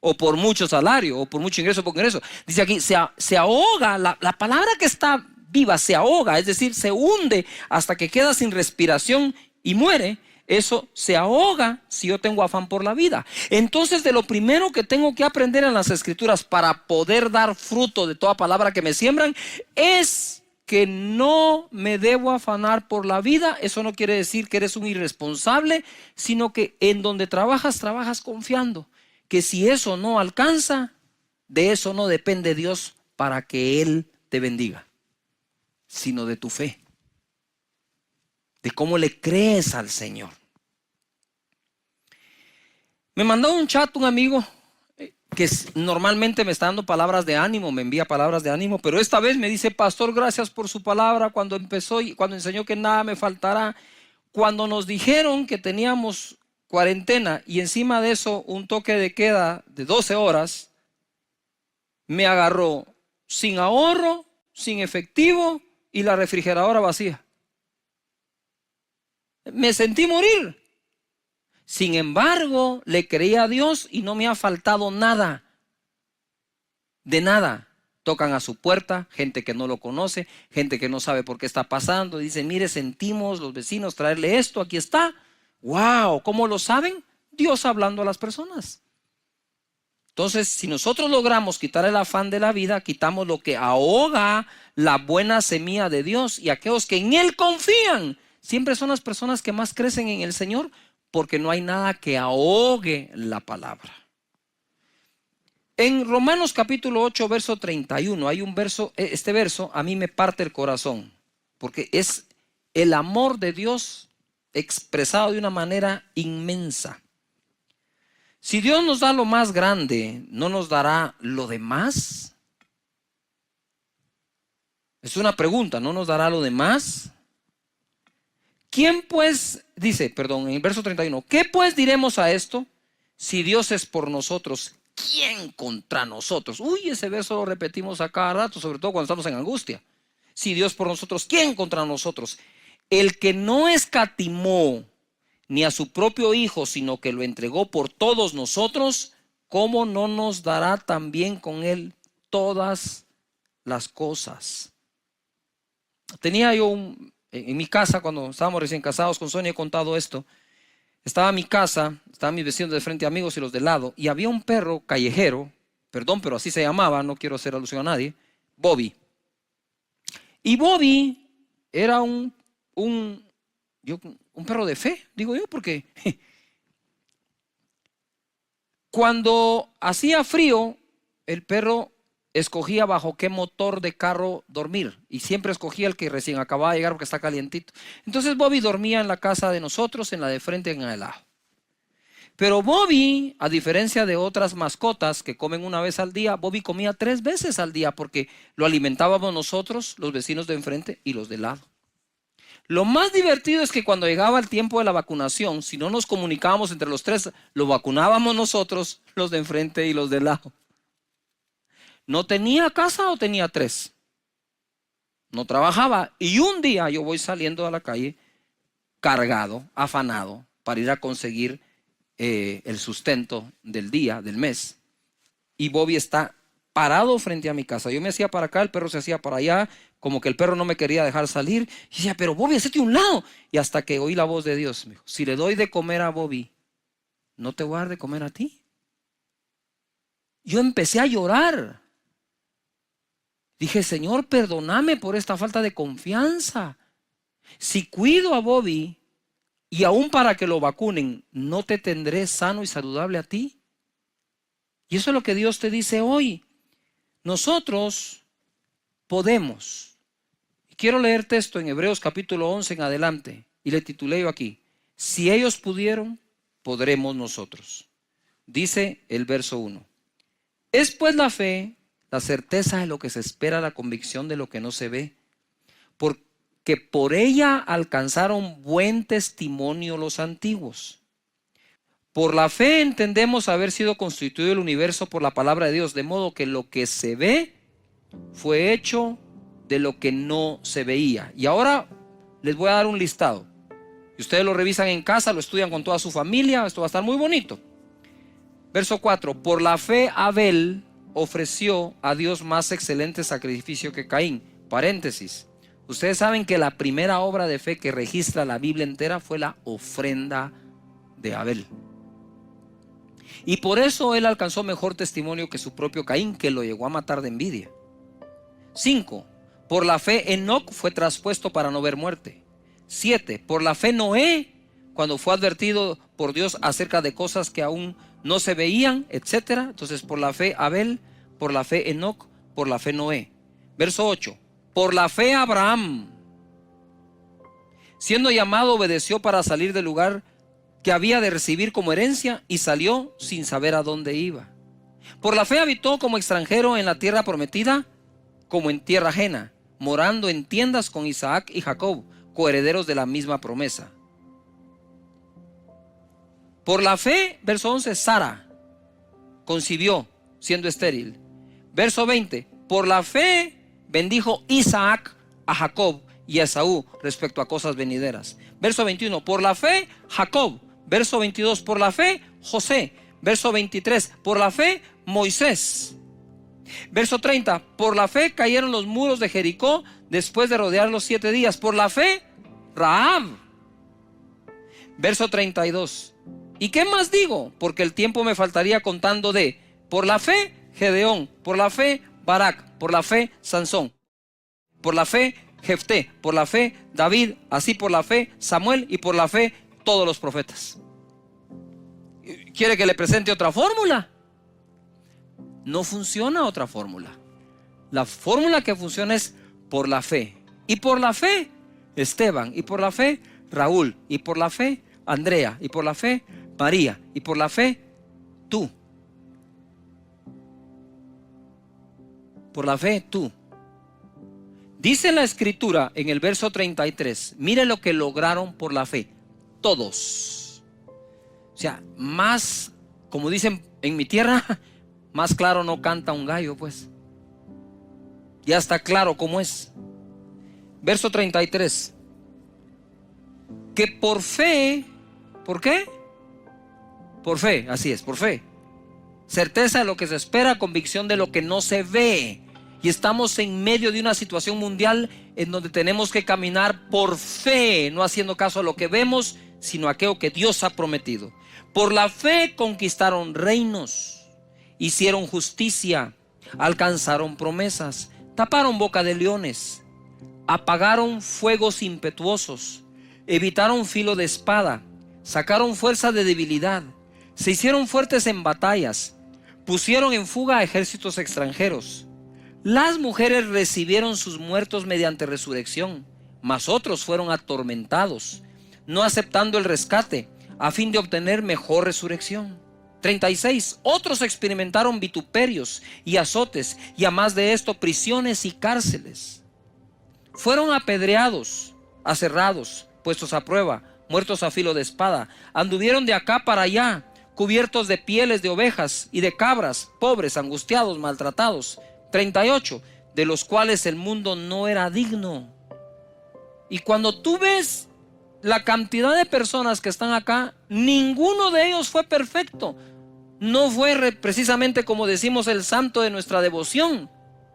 o por mucho salario, o por mucho ingreso, poco ingreso. Dice aquí, se ahoga, la palabra que está viva se ahoga, es decir, se hunde hasta que queda sin respiración y muere. Eso se ahoga si yo tengo afán por la vida. Entonces, de lo primero que tengo que aprender en las Escrituras para poder dar fruto de toda palabra que me siembran es que no me debo afanar por la vida. Eso no quiere decir que eres un irresponsable, sino que en donde trabajas confiando que si eso no alcanza, de eso no depende Dios para que Él te bendiga, sino de tu fe, de cómo le crees al Señor. Me mandó un chat un amigo que normalmente me está dando palabras de ánimo, me envía palabras de ánimo, pero esta vez me dice: pastor, gracias por su palabra cuando enseñó que nada me faltará. Cuando nos dijeron que teníamos cuarentena y encima de eso un toque de queda de 12 horas, me agarró sin ahorro, sin efectivo y la refrigeradora vacía. Me sentí morir. Sin embargo, le creí a Dios y no me ha faltado nada. De nada. Tocan a su puerta, gente que no lo conoce, gente que no sabe por qué está pasando. Dicen: mire, sentimos los vecinos traerle esto, aquí está. ¡Wow! ¿Cómo lo saben? Dios hablando a las personas. Entonces, si nosotros logramos quitar el afán de la vida, quitamos lo que ahoga la buena semilla de Dios. Y aquellos que en Él confían, siempre son las personas que más crecen en el Señor, porque no hay nada que ahogue la palabra. En Romanos capítulo 8, verso 31, hay un verso, este verso a mí me parte el corazón, porque es el amor de Dios expresado de una manera inmensa. Si Dios nos da lo más grande, ¿no nos dará lo demás? Es una pregunta, ¿no nos dará lo demás? ¿Quién pues, dice, perdón, en el verso 31, ¿qué pues diremos a esto? Si Dios es por nosotros, ¿quién contra nosotros? Uy, ese verso lo repetimos a cada rato, sobre todo cuando estamos en angustia. Si Dios por nosotros, ¿quién contra nosotros? El que no escatimó ni a su propio Hijo, sino que lo entregó por todos nosotros, ¿cómo no nos dará también con Él todas las cosas? Tenía yo en mi casa, cuando estábamos recién casados con Sonia, he contado esto. Estaba mi casa, estaban mis vecinos de frente, amigos, y los de lado, y había un perro callejero, perdón, pero así se llamaba, no quiero hacer alusión a nadie, Bobby. Y Bobby era un perro de fe, digo yo, porque cuando hacía frío, el perro escogía bajo qué motor de carro dormir, y siempre escogía el que recién acababa de llegar porque está calientito. Entonces Bobby dormía en la casa de nosotros, en la de frente, en el lado. Pero Bobby, a diferencia de otras mascotas que comen una vez al día, Bobby comía 3 veces al día porque lo alimentábamos nosotros, los vecinos de enfrente y los de lado. Lo más divertido es que cuando llegaba el tiempo de la vacunación, si no nos comunicábamos entre los 3, lo vacunábamos nosotros, los de enfrente y los de lado. ¿No tenía casa o tenía 3? No trabajaba. Y un día yo voy saliendo a la calle cargado, afanado, para ir a conseguir el sustento del día, del mes. Y Bobby está parado frente a mi casa. Yo me hacía para acá, el perro se hacía para allá, como que el perro no me quería dejar salir. Y decía, pero Bobby, hacete un lado. Y hasta que oí la voz de Dios, me dijo, si le doy de comer a Bobby, ¿no te voy a dar de comer a ti? Yo empecé a llorar. Dije, Señor, perdóname por esta falta de confianza. Si cuido a Bobby y aún para que lo vacunen, ¿no te tendré sano y saludable a ti? Y eso es lo que Dios te dice hoy. Nosotros podemos. Quiero leer texto en Hebreos capítulo 11 en adelante, y le titulé yo aquí, si ellos pudieron, podremos nosotros. Dice el verso 1. Es pues la fe, la certeza de lo que se espera, la convicción de lo que no se ve, porque por ella alcanzaron buen testimonio los antiguos. Por la fe entendemos haber sido constituido el universo por la palabra de Dios, de modo que lo que se ve fue hecho de lo que no se veía. Y ahora les voy a dar un listado. Y ustedes lo revisan en casa, lo estudian con toda su familia, esto va a estar muy bonito. Verso 4, por la fe Abel ofreció a Dios más excelente sacrificio que Caín. Paréntesis. Ustedes saben que la primera obra de fe que registra la Biblia entera fue la ofrenda de Abel. Y por eso él alcanzó mejor testimonio que su propio Caín, que lo llegó a matar de envidia. 5. Por la fe Enoc fue traspuesto para no ver muerte. 7. Por la fe Noé, cuando fue advertido por Dios acerca de cosas que aún no se veían, etc. Entonces por la fe Abel, por la fe Enoc, por la fe Noé. Verso 8. Por la fe Abraham, siendo llamado, obedeció para salir del lugar que había de recibir como herencia y salió sin saber a dónde iba. Por la fe habitó como extranjero en la tierra prometida, como en tierra ajena, morando en tiendas con Isaac y Jacob, coherederos de la misma promesa. Por la fe, verso 11, Sara concibió siendo estéril. Verso 20, por la fe bendijo Isaac a Jacob y a Esaú respecto a cosas venideras. Verso 21, por la fe Jacob. Verso 22, por la fe José. Verso 23, por la fe Moisés. Verso 30, por la fe cayeron los muros de Jericó después de rodearlos 7 días. Por la fe Rahab. Verso 32, ¿y qué más digo? Porque el tiempo me faltaría contando de, por la fe Gedeón, por la fe Barak, por la fe Sansón, por la fe Jefté, por la fe David, así por la fe Samuel y por la fe todos los profetas. ¿Quiere que le presente otra fórmula? No funciona otra fórmula. La fórmula que funciona es por la fe. Y por la fe, Esteban. Y por la fe, Raúl. Y por la fe, Andrea. Y por la fe, María. Y por la fe, tú. Por la fe, tú. Dice la escritura en el verso 33. Mire lo que lograron por la fe. Todos. O sea, más, como dicen en mi tierra, más claro no canta un gallo, pues. Ya está claro cómo es. Verso 33. Que por fe, ¿por qué? Por fe, así es, por fe. Certeza de lo que se espera, convicción de lo que no se ve. Y estamos en medio de una situación mundial en donde tenemos que caminar por fe, no haciendo caso a lo que vemos, sino a aquello que Dios ha prometido. Por la fe conquistaron reinos, hicieron justicia, alcanzaron promesas, taparon boca de leones, apagaron fuegos impetuosos, evitaron filo de espada, sacaron fuerza de debilidad, se hicieron fuertes en batallas, pusieron en fuga a ejércitos extranjeros. Las mujeres recibieron sus muertos mediante resurrección, mas otros fueron atormentados, no aceptando el rescate, a fin de obtener mejor resurrección. 36. Otros experimentaron vituperios y azotes, y a más de esto, prisiones y cárceles. Fueron apedreados, aserrados, puestos a prueba, muertos a filo de espada. Anduvieron de acá para allá, cubiertos de pieles de ovejas y de cabras, pobres, angustiados, maltratados. 38. De los cuales el mundo no era digno. Y cuando tú ves la cantidad de personas que están acá, ninguno de ellos fue perfecto. No fue precisamente, como decimos, el santo de nuestra devoción,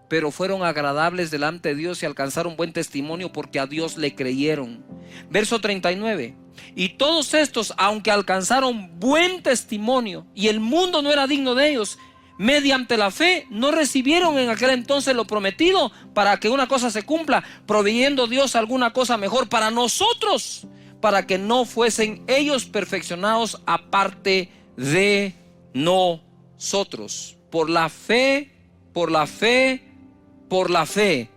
pero fueron agradables delante de Dios y alcanzaron buen testimonio porque a Dios le creyeron. Verso 39. Y todos estos, aunque alcanzaron buen testimonio y el mundo no era digno de ellos, mediante la fe no recibieron en aquel entonces lo prometido, para que una cosa se cumpla, proveyendo Dios alguna cosa mejor para nosotros, para que no fuesen ellos perfeccionados aparte de nosotros. Por la fe, por la fe, por la fe.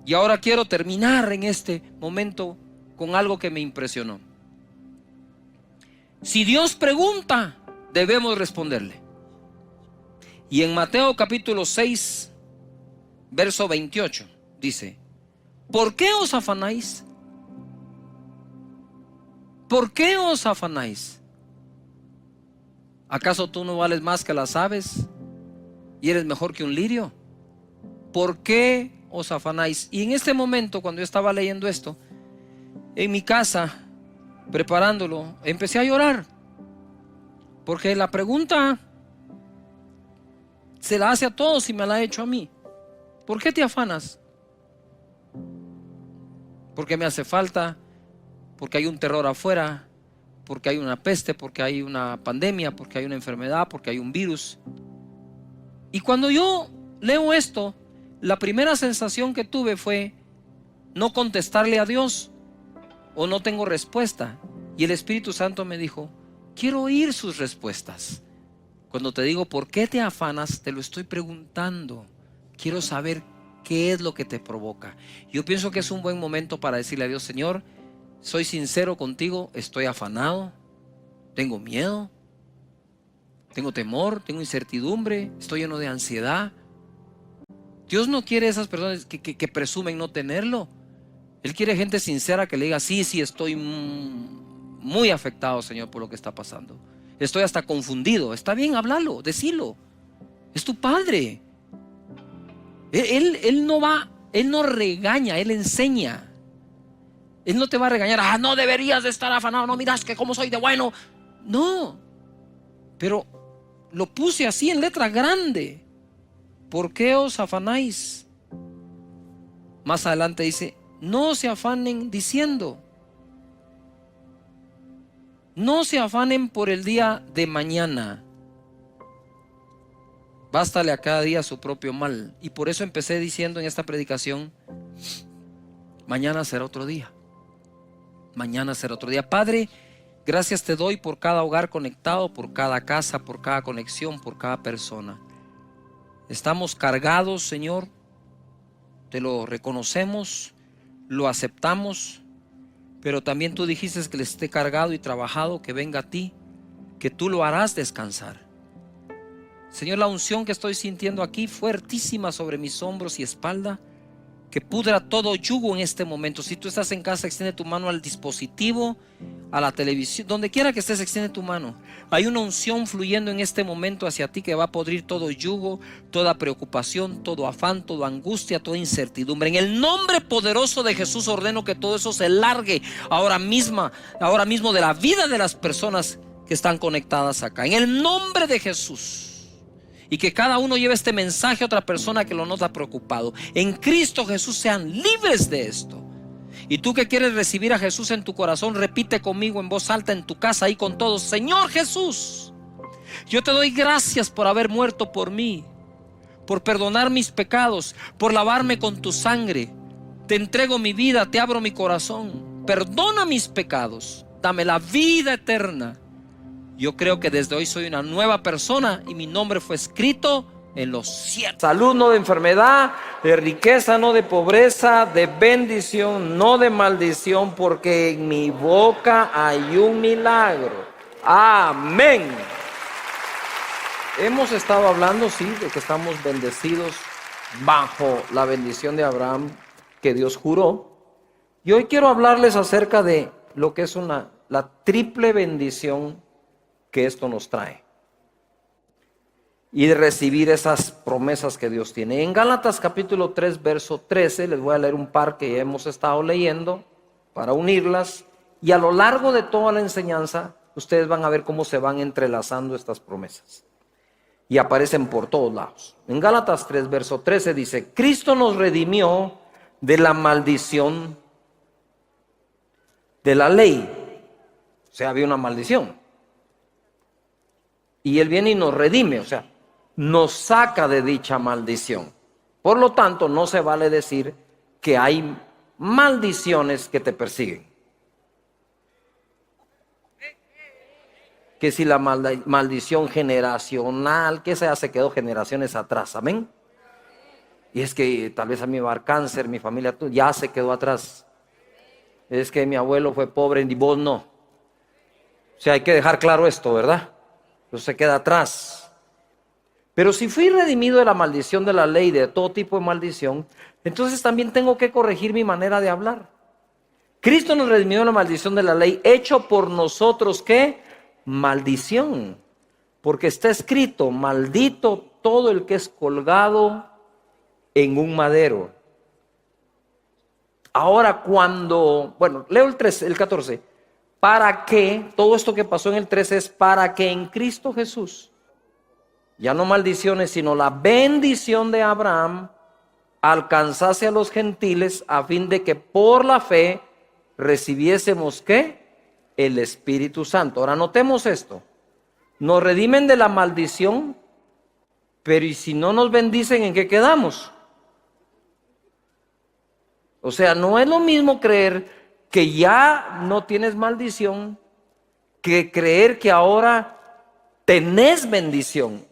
Y ahora quiero terminar en este momento con algo que me impresionó. Si Dios pregunta, debemos responderle. Y en Mateo capítulo 6, verso 28, dice: ¿por qué os afanáis? ¿Por qué os afanáis? ¿Acaso tú no vales más que las aves y eres mejor que un lirio? ¿Por qué os afanáis? Y en este momento, cuando yo estaba leyendo esto, en mi casa, preparándolo, empecé a llorar, porque la pregunta se la hace a todos y me la ha hecho a mí. ¿Por qué te afanas? Porque me hace falta, porque hay un terror afuera, porque hay una peste, porque hay una pandemia, porque hay una enfermedad, porque hay un virus. Y cuando yo leo esto, la primera sensación que tuve fue no contestarle a Dios, o no tengo respuesta. Y el Espíritu Santo me dijo: quiero oír sus respuestas. Cuando te digo ¿por qué te afanas?, te lo estoy preguntando. Quiero saber qué es lo que te provoca. Yo pienso que es un buen momento para decirle a Dios: Señor, soy sincero contigo, estoy afanado, tengo miedo, tengo temor, tengo incertidumbre, estoy lleno de ansiedad. Dios no quiere esas personas que presumen no tenerlo. Él quiere gente sincera que le diga: sí, estoy muy afectado, Señor, por lo que está pasando. Estoy hasta confundido. Está bien, háblalo, decilo. Es tu Padre. Él no regaña, Él enseña. Él no te va a regañar: ah, no deberías de estar afanado, no miras que cómo soy de bueno. No, pero lo puse así en letra grande. ¿Por qué os afanáis? Más adelante dice: no se afanen diciendo. No se afanen por el día de mañana. Bástale a cada día su propio mal. Y por eso empecé diciendo en esta predicación: mañana será otro día. Mañana será otro día. Padre, gracias te doy por cada hogar conectado, por cada casa, por cada conexión, por cada persona. Estamos cargados, Señor, te lo reconocemos, lo aceptamos, pero también tú dijiste que le esté cargado y trabajado, que venga a ti, que tú lo harás descansar. Señor, la unción que estoy sintiendo aquí fuertísima sobre mis hombros y espalda, que pudra todo yugo en este momento. Si tú estás en casa, extiende tu mano al dispositivo, a la televisión, donde quiera que estés, extiende tu mano. Hay una unción fluyendo en este momento hacia ti que va a podrir todo yugo, toda preocupación, todo afán, toda angustia, toda incertidumbre. En el nombre poderoso de Jesús ordeno que todo eso se largue ahora mismo de la vida de las personas que están conectadas acá. En el nombre de Jesús. Y que cada uno lleve este mensaje a otra persona que lo nota preocupado. En Cristo Jesús sean libres de esto. Y tú que quieres recibir a Jesús en tu corazón, repite conmigo en voz alta en tu casa y con todos: Señor Jesús, yo te doy gracias por haber muerto por mí, por perdonar mis pecados, por lavarme con tu sangre. Te entrego mi vida, te abro mi corazón. Perdona mis pecados, dame la vida eterna. Yo creo que desde hoy soy una nueva persona y mi nombre fue escrito en los cielos. Salud, no de enfermedad, de riqueza, no de pobreza, de bendición, no de maldición, porque en mi boca hay un milagro. Amén. Hemos estado hablando, sí, de que estamos bendecidos bajo la bendición de Abraham que Dios juró. Y hoy quiero hablarles acerca de lo que es la triple bendición que esto nos trae y de recibir esas promesas que Dios tiene. En Gálatas capítulo 3 verso 13 les voy a leer un par que ya hemos estado leyendo para unirlas, y a lo largo de toda la enseñanza ustedes van a ver cómo se van entrelazando estas promesas y aparecen por todos lados. En Gálatas 3 verso 13 dice: Cristo nos redimió de la maldición de la ley. O sea, había una maldición. Y Él viene y nos redime, o sea, nos saca de dicha maldición. Por lo tanto, no se vale decir que hay maldiciones que te persiguen. Que si la maldición generacional, que esa ya se quedó generaciones atrás, amén. Y es que tal vez a mí va a dar cáncer, mi familia ya se quedó atrás. Es que mi abuelo fue pobre y vos no. O sea, hay que dejar claro esto, ¿verdad? Eso se queda atrás. Pero si fui redimido de la maldición de la ley, de todo tipo de maldición, entonces también tengo que corregir mi manera de hablar. Cristo nos redimió de la maldición de la ley, hecho por nosotros, ¿qué? Maldición. Porque está escrito: maldito todo el que es colgado en un madero. Ahora leo el 14. Para que, todo esto que pasó en el 13 es para que en Cristo Jesús, ya no maldiciones, sino la bendición de Abraham alcanzase a los gentiles, a fin de que por la fe recibiésemos, ¿qué? El Espíritu Santo. Ahora notemos esto: nos redimen de la maldición, pero ¿y si no nos bendicen, en qué quedamos? O sea, no es lo mismo creer que ya no tienes maldición que creer que ahora tenés bendición.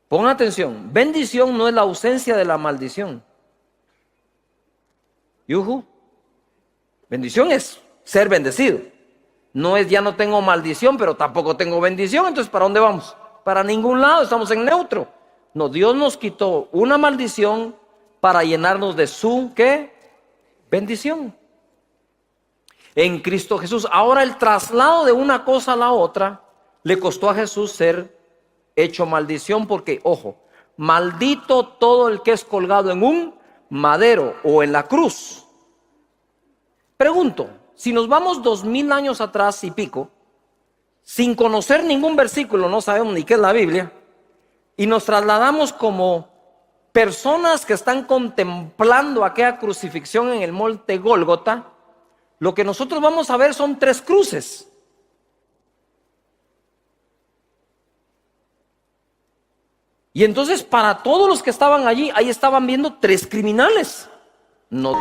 Pon atención, bendición no es la ausencia de la maldición. Yuhu. Bendición es ser bendecido. No es ya no tengo maldición, pero tampoco tengo bendición. Entonces, ¿para dónde vamos? Para ningún lado, estamos en neutro. No, Dios nos quitó una maldición para llenarnos de su, ¿qué? Bendición. En Cristo Jesús. Ahora el traslado de una cosa a la otra le costó a Jesús ser hecho maldición, porque, ojo, maldito todo el que es colgado en un madero o en la cruz. Pregunto, si nos vamos 2000 años atrás y pico, sin conocer ningún versículo, no sabemos ni qué es la Biblia, y nos trasladamos como personas que están contemplando aquella crucifixión en el monte Gólgota, lo que nosotros vamos a ver son 3 cruces. Y entonces para todos los que estaban allí, ahí estaban viendo 3 criminales. No.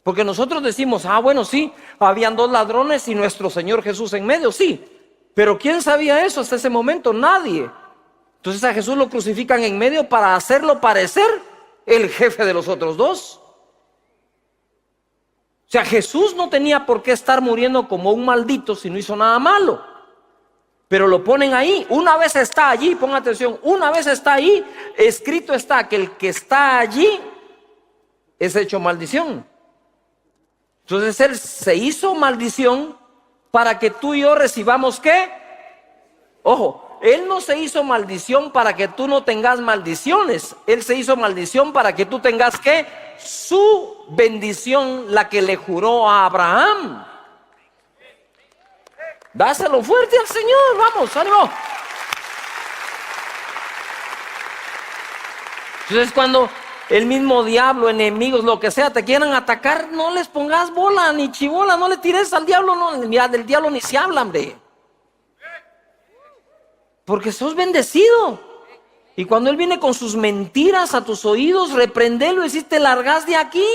Porque nosotros decimos, bueno, sí, habían dos ladrones y nuestro Señor Jesús en medio, sí. Pero ¿quién sabía eso hasta ese momento? Nadie. Entonces a Jesús lo crucifican en medio para hacerlo parecer el jefe de los otros dos. O sea, Jesús no tenía por qué estar muriendo como un maldito si no hizo nada malo. Pero lo ponen ahí. Una vez está allí, ponga atención, una vez está ahí, escrito está que el que está allí es hecho maldición. Entonces Él se hizo maldición para que tú y yo recibamos ¿qué? Ojo, Él no se hizo maldición para que tú no tengas maldiciones. Él se hizo maldición para que tú tengas ¿qué? Su bendición, la que le juró a Abraham. Dáselo fuerte al Señor, vamos, ánimo. Entonces cuando el mismo diablo, enemigos, lo que sea, te quieran atacar, no les pongas bola ni chibola, no le tires al diablo, no, mira, del diablo ni se habla, hombre. Porque sos bendecido. Y cuando él viene con sus mentiras a tus oídos, reprendelo y decís, te largas de aquí.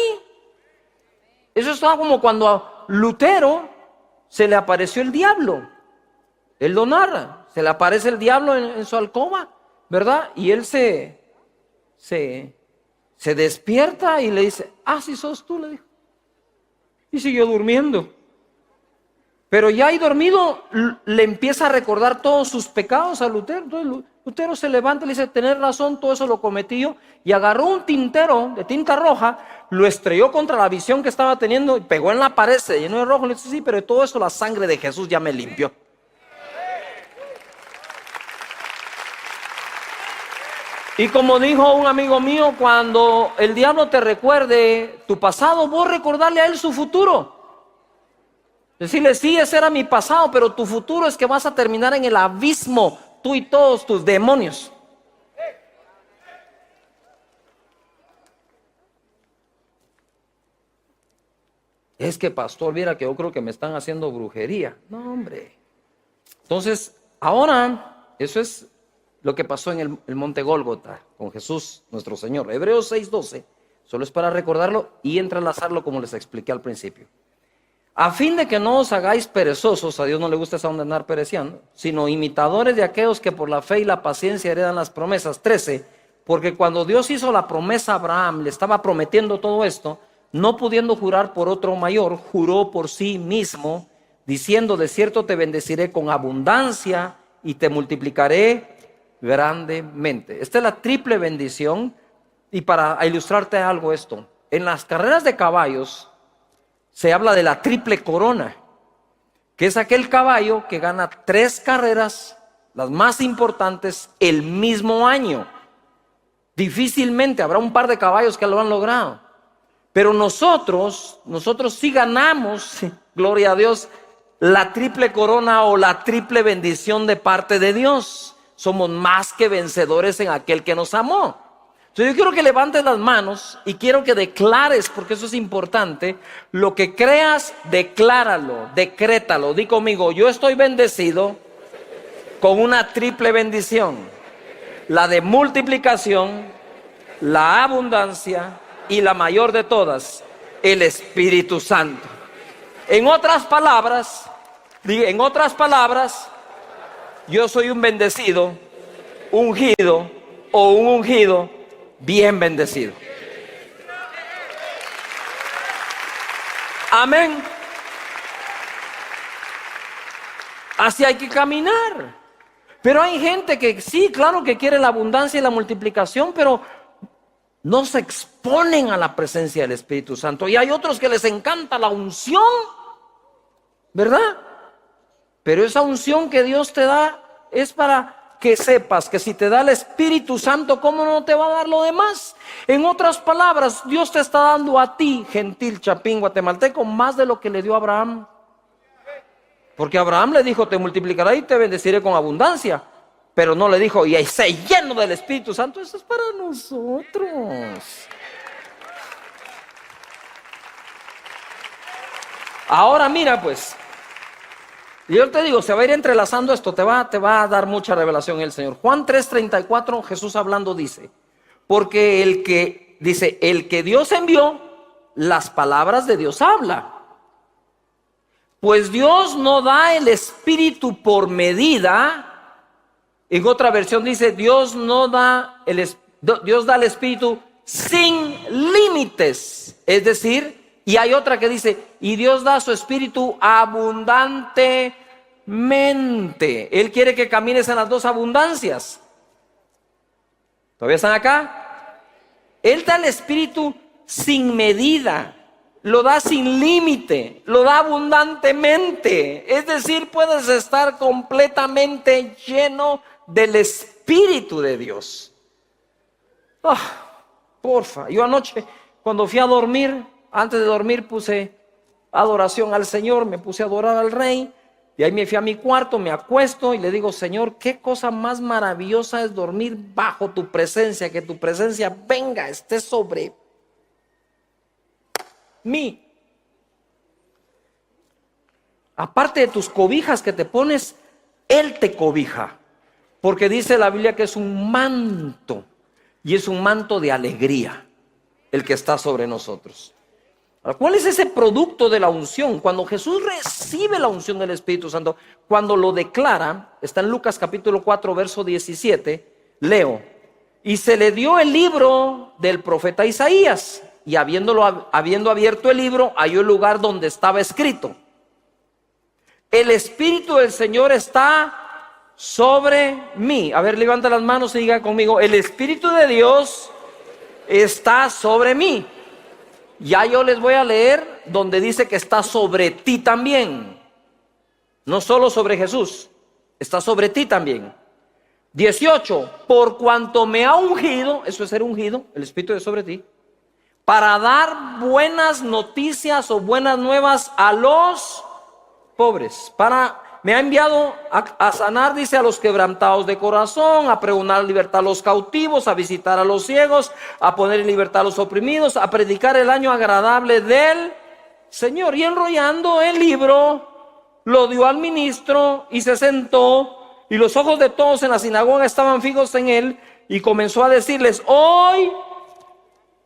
Eso estaba como cuando a Lutero se le apareció el diablo. Él lo narra, se le aparece el diablo en su alcoba, ¿verdad? Y él se despierta y le dice, sí sos tú, le dijo. Y siguió durmiendo. Pero ya ahí dormido le empieza a recordar todos sus pecados a Lutero. Entonces Lutero se levanta y le dice, tenés razón, todo eso lo cometí yo. Y agarró un tintero de tinta roja, lo estrelló contra la visión que estaba teniendo y pegó en la pared, se llenó de rojo. Le dice, sí, pero de todo eso la sangre de Jesús ya me limpió. Y como dijo un amigo mío, cuando el diablo te recuerde tu pasado, vos recordarle a él su futuro. Decirle, sí, ese era mi pasado, pero tu futuro es que vas a terminar en el abismo, tú y todos tus demonios. Es que, pastor, mira que yo creo que me están haciendo brujería. No, hombre. Entonces, ahora, eso es lo que pasó en el monte Gólgota con Jesús nuestro Señor. Hebreos 6:12, solo es para recordarlo y entrelazarlo como les expliqué al principio. A fin de que no os hagáis perezosos, a Dios no le gusta esa onda andar pereciendo, sino imitadores de aquellos que por la fe y la paciencia heredan las promesas. 13, porque cuando Dios hizo la promesa a Abraham, le estaba prometiendo todo esto, no pudiendo jurar por otro mayor, juró por sí mismo, diciendo, de cierto te bendeciré con abundancia y te multiplicaré grandemente. Esta es la triple bendición. Y para ilustrarte algo esto, en las carreras de caballos se habla de la triple corona, que es aquel caballo que gana 3 carreras, las más importantes, el mismo año. Difícilmente habrá un par de caballos que lo han logrado. Pero nosotros sí ganamos, gloria a Dios, la triple corona o la triple bendición de parte de Dios. Somos más que vencedores en aquel que nos amó. Entonces yo quiero que levantes las manos y quiero que declares, porque eso es importante, lo que creas, decláralo, decrétalo. Di conmigo, yo estoy bendecido con una triple bendición: la de multiplicación, la abundancia y la mayor de todas, el Espíritu Santo. En otras palabras, yo soy un bendecido, ungido o un ungido bien bendecido. Amén. Así hay que caminar. Pero hay gente que sí, claro que quiere la abundancia y la multiplicación, pero no se exponen a la presencia del Espíritu Santo. Y hay otros que les encanta la unción, ¿verdad? Pero esa unción que Dios te da es para que sepas que si te da el Espíritu Santo, ¿cómo no te va a dar lo demás? En otras palabras, Dios te está dando a ti, gentil chapín guatemalteco, más de lo que le dio a Abraham. Porque Abraham le dijo, te multiplicaré y te bendeciré con abundancia. Pero no le dijo, y sé lleno del Espíritu Santo. Eso es para nosotros. Ahora mira pues, yo te digo, se va a ir entrelazando esto, te va a dar mucha revelación el Señor. Juan 3:34, Jesús hablando dice, porque el que Dios envió, las palabras de Dios habla. Pues Dios no da el Espíritu por medida. En otra versión dice, Dios da el Espíritu sin límites. Es decir, y hay otra que dice, y Dios da su Espíritu abundantemente. Él quiere que camines en las dos abundancias. ¿Todavía están acá? Él da el Espíritu sin medida, lo da sin límite, lo da abundantemente. Es decir, puedes estar completamente lleno del Espíritu de Dios. Porfa, yo anoche cuando fui a dormir, antes de dormir puse adoración al Señor, me puse a adorar al Rey. Y ahí me fui a mi cuarto, me acuesto y le digo, Señor, qué cosa más maravillosa es dormir bajo tu presencia, que tu presencia venga, esté sobre mí. Aparte de tus cobijas que te pones, Él te cobija. Porque dice la Biblia que es un manto, y es un manto de alegría el que está sobre nosotros. ¿Cuál es ese producto de la unción? Cuando Jesús recibe la unción del Espíritu Santo, cuando lo declara, está en Lucas capítulo 4, verso 17, leo, y se le dio el libro del profeta Isaías, y habiendo abierto el libro, halló el lugar donde estaba escrito, el Espíritu del Señor está sobre mí. A ver, levanta las manos y diga conmigo, el Espíritu de Dios está sobre mí. Ya yo les voy a leer donde dice que está sobre ti también. No solo sobre Jesús, está sobre ti también. 18, por cuanto me ha ungido, eso es ser ungido, el Espíritu es sobre ti, para dar buenas noticias o buenas nuevas a los pobres. Me ha enviado a sanar, dice, a los quebrantados de corazón, a pregonar libertad a los cautivos, a visitar a los ciegos, a poner en libertad a los oprimidos, a predicar el año agradable del Señor. Y enrollando el libro, lo dio al ministro y se sentó, y los ojos de todos en la sinagoga estaban fijos en él, y comenzó a decirles, hoy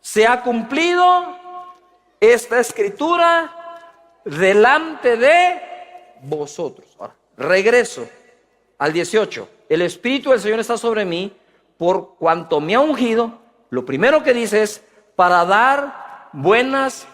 se ha cumplido esta escritura delante de vosotros. Ahora, regreso al 18. El Espíritu del Señor está sobre mí por cuanto me ha ungido. Lo primero que dice es para dar buenas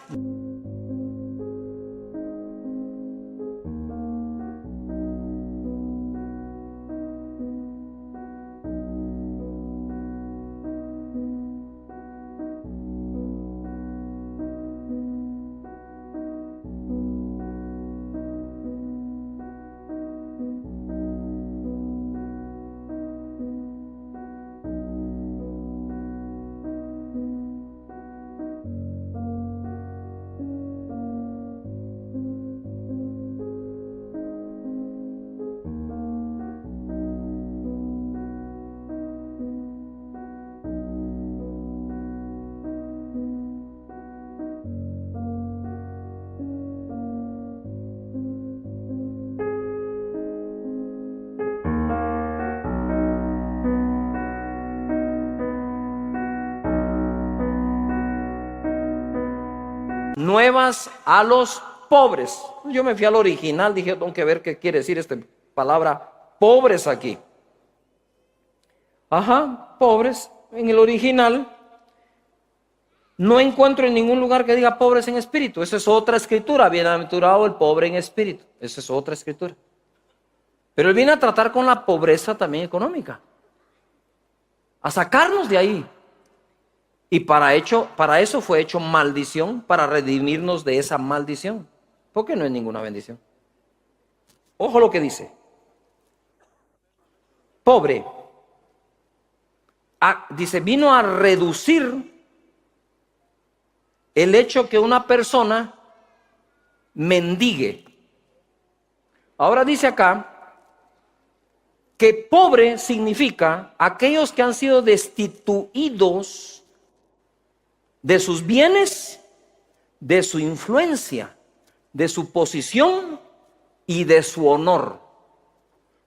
nuevas a los pobres. Yo me fui al original, dije, tengo que ver qué quiere decir esta palabra pobres aquí. Pobres, en el original no encuentro en ningún lugar que diga pobres en espíritu. Esa es otra escritura, bienaventurado el pobre en espíritu. Esa es otra escritura. Pero él viene a tratar con la pobreza también económica, a sacarnos de ahí. Y para eso fue hecho maldición, para redimirnos de esa maldición. Porque no es ninguna bendición. Ojo lo que dice. Pobre. Dice, vino a reducir el hecho que una persona mendigue. Ahora dice acá que pobre significa aquellos que han sido destituidos de sus bienes, de su influencia, de su posición y de su honor.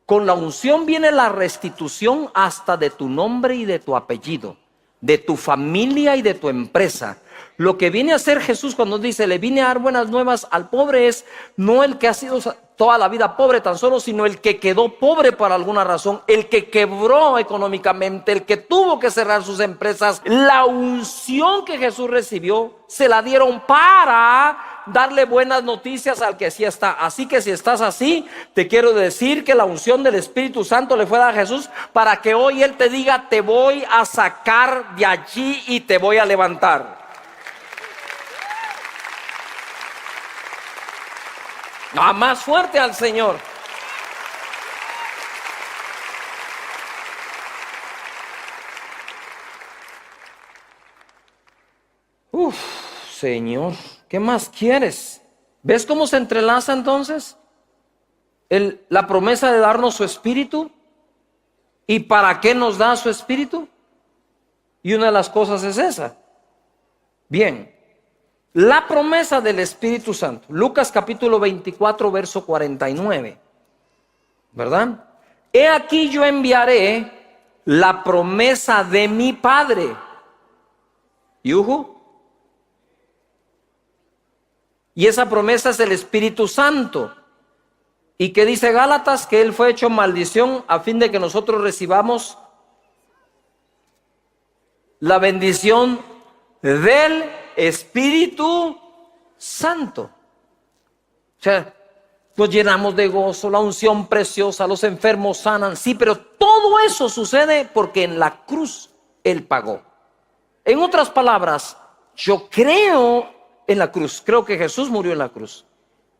Con la unción viene la restitución hasta de tu nombre y de tu apellido, de tu familia y de tu empresa. Lo que viene a hacer Jesús cuando dice le vine a dar buenas nuevas al pobre es no el que ha sido toda la vida pobre tan solo, sino el que quedó pobre por alguna razón, el que quebró económicamente, el que tuvo que cerrar sus empresas. La unción que Jesús recibió se la dieron para darle buenas noticias al que sí está. Así que si estás así, te quiero decir que la unción del Espíritu Santo le fue dada a Jesús para que hoy Él te diga: te voy a sacar de allí y te voy a levantar. Más fuerte al Señor. Señor, ¿qué más quieres? ¿Ves cómo se entrelaza entonces la promesa de darnos su Espíritu? ¿Y para qué nos da su Espíritu? Y una de las cosas es esa. Bien, la promesa del Espíritu Santo. Lucas capítulo 24, verso 49. ¿Verdad? He aquí yo enviaré la promesa de mi Padre. ¿Yuhu? Y esa promesa es el Espíritu Santo. ¿Y qué dice Gálatas? Que Él fue hecho maldición a fin de que nosotros recibamos la bendición del Espíritu Santo. O sea, nos llenamos de gozo, la unción preciosa, los enfermos sanan, sí, pero todo eso sucede porque en la cruz Él pagó. En otras palabras, yo creo en la cruz, creo que Jesús murió en la cruz,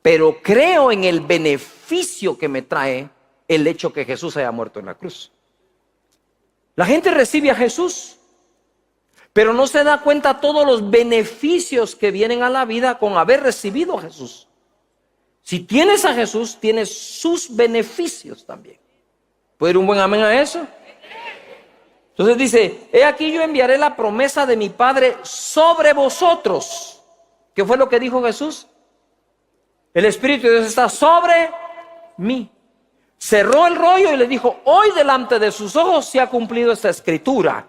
pero creo en el beneficio que me trae el hecho que Jesús haya muerto en la cruz. La gente recibe a Jesús, pero no se da cuenta todos los beneficios que vienen a la vida con haber recibido a Jesús. Si tienes a Jesús, tienes sus beneficios también. ¿Puede ir un buen amén a eso? Entonces dice: he aquí yo enviaré la promesa de mi Padre sobre vosotros. ¿Qué fue lo que dijo Jesús? El Espíritu de Dios está sobre mí. Cerró el rollo y le dijo: hoy delante de sus ojos se ha cumplido esta escritura.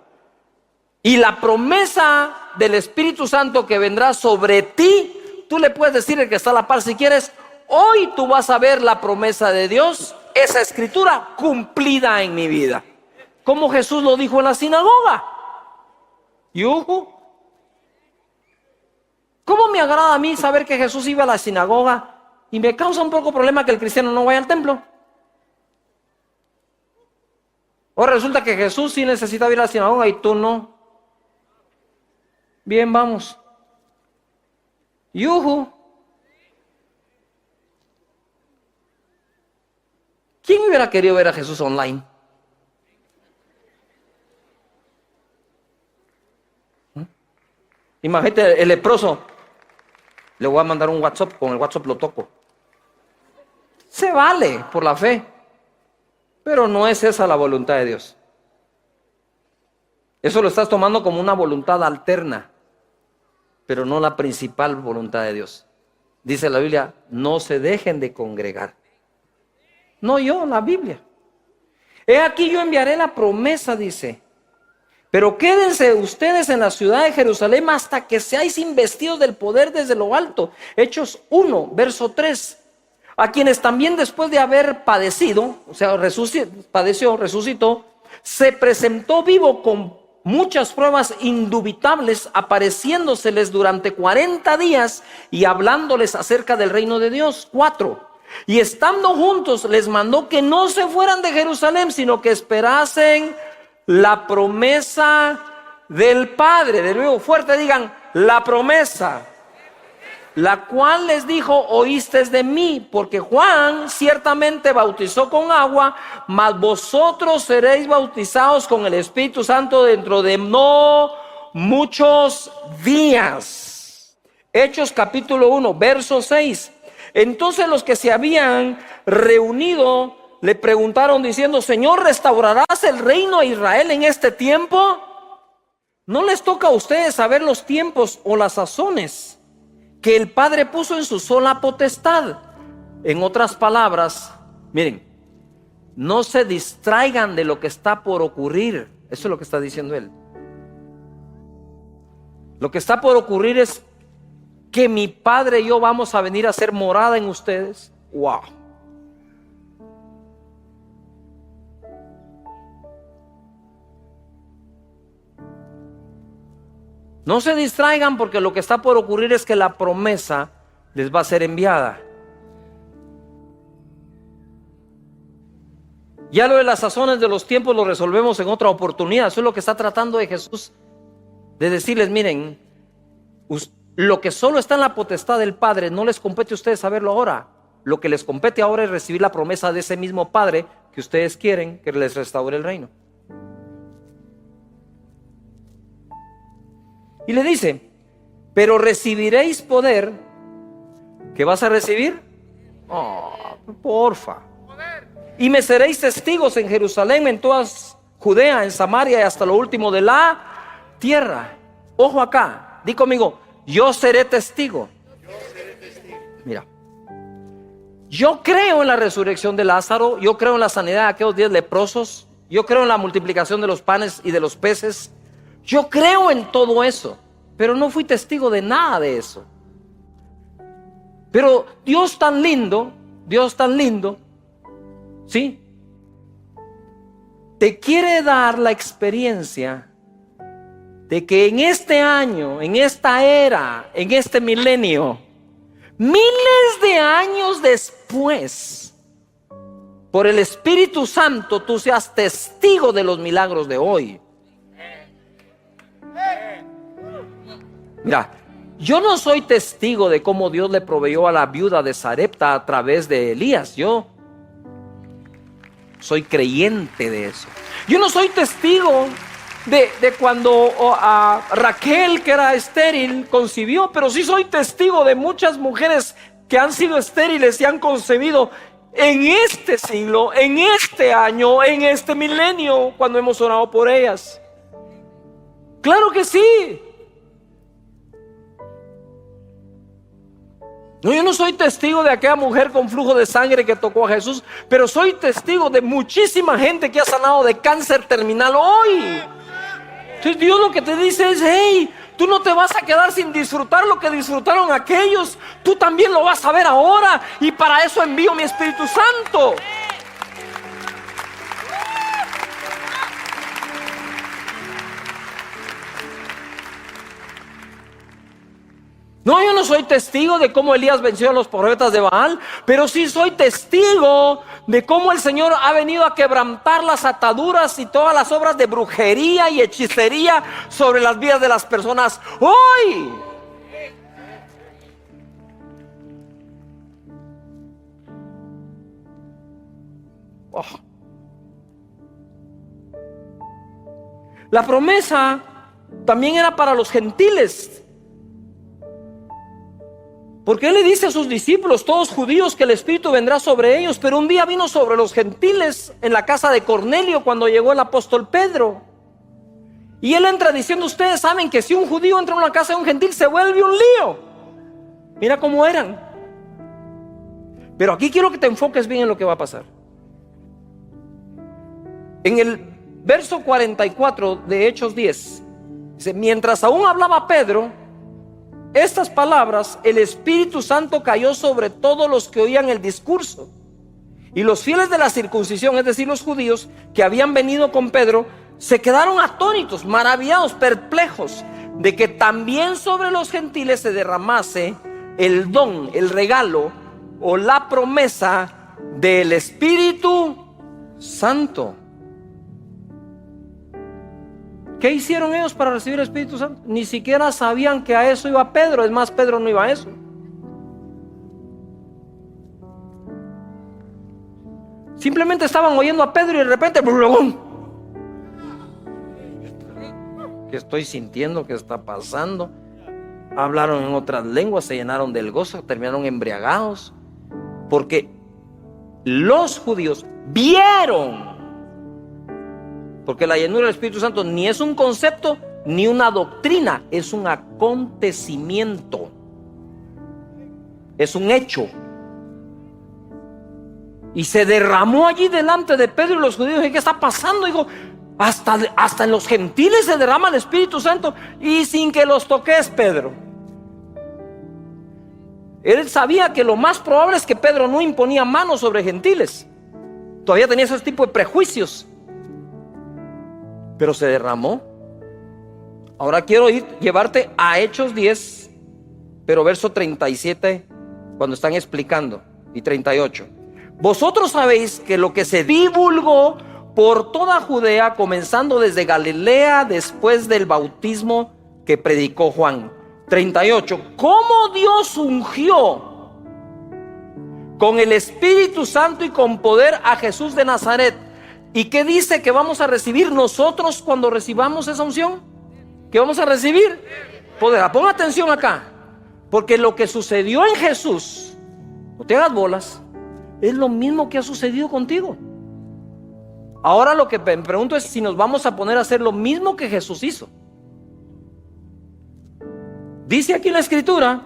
Y la promesa del Espíritu Santo que vendrá sobre ti, tú le puedes decir al que está a la par si quieres: hoy tú vas a ver la promesa de Dios, esa escritura cumplida en mi vida. Como Jesús lo dijo en la sinagoga. ¿Yuhu? ¿Cómo me agrada a mí saber que Jesús iba a la sinagoga y me causa un poco problema que el cristiano no vaya al templo? Ahora resulta que Jesús sí necesitaba ir a la sinagoga y tú no. Bien, vamos. Yuhu. ¿Quién hubiera querido ver a Jesús online? Imagínate el leproso. Le voy a mandar un WhatsApp, con el WhatsApp lo toco. Se vale por la fe, pero no es esa la voluntad de Dios. Eso lo estás tomando como una voluntad alterna, pero no la principal voluntad de Dios. Dice la Biblia: no se dejen de congregar. No yo, la Biblia. He aquí yo enviaré la promesa, dice. Pero quédense ustedes en la ciudad de Jerusalén hasta que seáis investidos del poder desde lo alto. Hechos 1, verso 3. A quienes también después de haber padecido, o sea, resucitó, se presentó vivo con muchas pruebas indubitables, apareciéndoseles durante 40 días y hablándoles acerca del reino de Dios. 4. Y estando juntos les mandó que no se fueran de Jerusalén, sino que esperasen la promesa del Padre. De nuevo, fuerte digan: la promesa, la cual les dijo: oísteis de mí, porque Juan ciertamente bautizó con agua, mas vosotros seréis bautizados con el Espíritu Santo dentro de no muchos días. Hechos capítulo 1, verso 6. Entonces los que se habían reunido le preguntaron diciendo: Señor, ¿restaurarás el reino a Israel en este tiempo? No les toca a ustedes saber los tiempos o las sazones que el Padre puso en su sola potestad. En otras palabras, miren, no se distraigan de lo que está por ocurrir. Eso es lo que está diciendo él. Lo que está por ocurrir es que mi Padre y yo vamos a venir a hacer morada en ustedes. ¡Wow! No se distraigan, porque lo que está por ocurrir es que la promesa les va a ser enviada. Ya lo de las sazones de los tiempos lo resolvemos en otra oportunidad. Eso es lo que está tratando de Jesús, de decirles: miren, lo que solo está en la potestad del Padre no les compete a ustedes saberlo ahora. Lo que les compete ahora es recibir la promesa de ese mismo Padre que ustedes quieren que les restaure el reino. Y le dice: pero recibiréis poder. ¿Qué vas a recibir? Oh, porfa. Y me seréis testigos en Jerusalén, en toda Judea, en Samaria y hasta lo último de la tierra. Ojo acá, di conmigo: yo seré testigo. Mira, yo creo en la resurrección de Lázaro, yo creo en la sanidad de aquellos 10 leprosos, yo creo en la multiplicación de los panes y de los peces. Yo creo en todo eso, pero no fui testigo de nada de eso. Pero Dios tan lindo, ¿sí? Te quiere dar la experiencia de que en este año, en esta era, en este milenio, miles de años después, por el Espíritu Santo, tú seas testigo de los milagros de hoy. Mira, yo no soy testigo de cómo Dios le proveyó a la viuda de Sarepta a través de Elías. Yo soy creyente de eso. Yo no soy testigo de cuando a Raquel, que era estéril, concibió, pero sí soy testigo de muchas mujeres que han sido estériles y han concebido en este siglo, en este año, en este milenio, cuando hemos orado por ellas. Claro que sí. No, yo no soy testigo de aquella mujer con flujo de sangre que tocó a Jesús, pero soy testigo de muchísima gente que ha sanado de cáncer terminal hoy. Entonces Dios lo que te dice es: hey, tú no te vas a quedar sin disfrutar lo que disfrutaron aquellos. Tú también lo vas a ver ahora, y para eso envío mi Espíritu Santo. No, yo no soy testigo de cómo Elías venció a los profetas de Baal, pero sí soy testigo de cómo el Señor ha venido a quebrantar las ataduras y todas las obras de brujería y hechicería sobre las vidas de las personas hoy. Oh. La promesa también era para los gentiles, porque Él le dice a sus discípulos, todos judíos, que el Espíritu vendrá sobre ellos. Pero un día vino sobre los gentiles en la casa de Cornelio cuando llegó el apóstol Pedro. Y él entra diciendo: ustedes saben que si un judío entra en una casa de un gentil se vuelve un lío. Mira cómo eran. Pero aquí quiero que te enfoques bien en lo que va a pasar. En el verso 44 de Hechos 10 dice: mientras aún hablaba Pedro estas palabras, el Espíritu Santo cayó sobre todos los que oían el discurso. Y los fieles de la circuncisión, es decir, los judíos que habían venido con Pedro, se quedaron atónitos, maravillados, perplejos de que también sobre los gentiles se derramase el don, el regalo o la promesa del Espíritu Santo. ¿Qué hicieron ellos para recibir el Espíritu Santo? Ni siquiera sabían que a eso iba Pedro. Es más, Pedro no iba a eso. Simplemente estaban oyendo a Pedro y de repente ¡blum! ¿Qué estoy sintiendo? ¿Qué está pasando? Hablaron en otras lenguas, se llenaron del gozo, terminaron embriagados, porque los judíos vieron. Porque la llenura del Espíritu Santo ni es un concepto ni una doctrina, es un acontecimiento, es un hecho. Y se derramó allí delante de Pedro y los judíos. ¿Y qué está pasando? Digo, Hasta en los gentiles se derrama el Espíritu Santo y sin que los toques, Pedro. Él sabía que lo más probable es que Pedro no imponía manos sobre gentiles. Todavía tenía ese tipo de prejuicios. Pero se derramó. Ahora quiero llevarte a Hechos 10, pero verso 37, cuando están explicando, y 38. Vosotros sabéis que lo que se divulgó por toda Judea, comenzando desde Galilea, después del bautismo que predicó Juan. 38. Cómo Dios ungió con el Espíritu Santo y con poder a Jesús de Nazaret. ¿Y qué dice que vamos a recibir nosotros cuando recibamos esa unción? ¿Qué vamos a recibir? Poder. Pon atención acá, porque lo que sucedió en Jesús, no te hagas bolas, es lo mismo que ha sucedido contigo. Ahora lo que me pregunto es si nos vamos a poner a hacer lo mismo que Jesús hizo. Dice aquí en la Escritura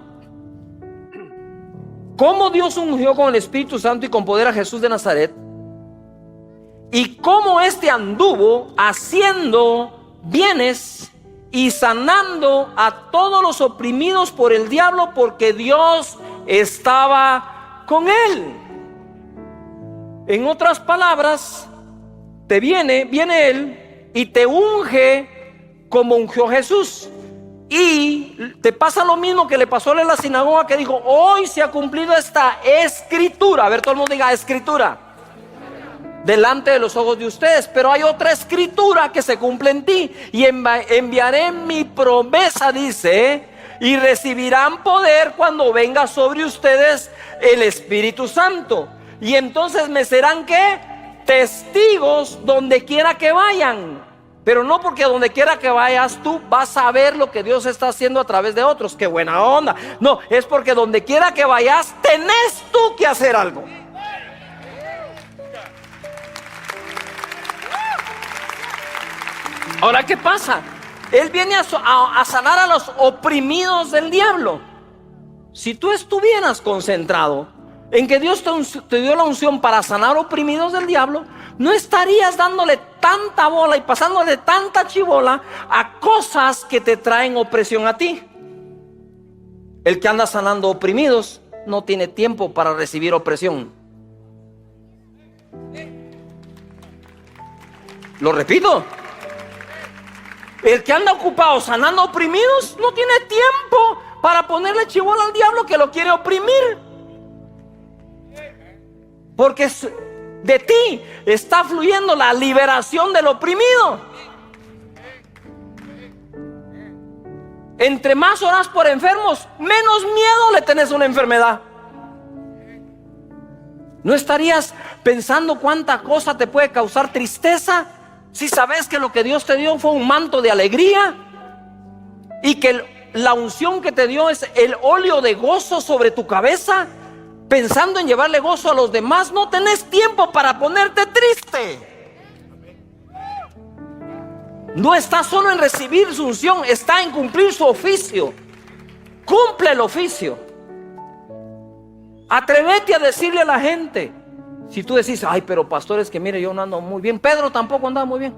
cómo Dios ungió con el Espíritu Santo y con poder a Jesús de Nazaret, y cómo éste anduvo haciendo bienes y sanando a todos los oprimidos por el diablo, porque Dios estaba con él. En otras palabras, viene él y te unge como ungió Jesús. Y te pasa lo mismo que le pasó en la sinagoga, que dijo: hoy se ha cumplido esta escritura. A ver, todo el mundo diga escritura. Delante de los ojos de ustedes. Pero hay otra escritura que se cumple en ti. Y enviaré mi promesa, dice, y recibirán poder cuando venga sobre ustedes el Espíritu Santo. Y entonces me serán, ¿qué? Testigos donde quiera que vayan. Pero no porque donde quiera que vayas tú vas a ver lo que Dios está haciendo a través de otros. ¡Qué buena onda! No, es porque donde quiera que vayas tenés tú que hacer algo. Ahora, ¿qué pasa? Él viene a sanar a los oprimidos del diablo. Si tú estuvieras concentrado en que Dios te dio la unción para sanar oprimidos del diablo, no estarías dándole tanta bola y pasándole tanta chibola a cosas que te traen opresión a ti. El que anda sanando oprimidos no tiene tiempo para recibir opresión. Lo repito. El que anda ocupado sanando oprimidos no tiene tiempo para ponerle chibola al diablo que lo quiere oprimir. Porque de ti está fluyendo la liberación del oprimido. Entre más oras por enfermos, menos miedo le tenés a una enfermedad. ¿No estarías pensando cuánta cosa te puede causar tristeza si sabes que lo que Dios te dio fue un manto de alegría y que la unción que te dio es el óleo de gozo sobre tu cabeza? Pensando en llevarle gozo a los demás, no tenés tiempo para ponerte triste. No está solo en recibir su unción, está en cumplir su oficio. Cumple el oficio. Atrévete a decirle a la gente. Si tú decís: ay, pero pastor, es que mire, yo no ando muy bien. Pedro tampoco andaba muy bien.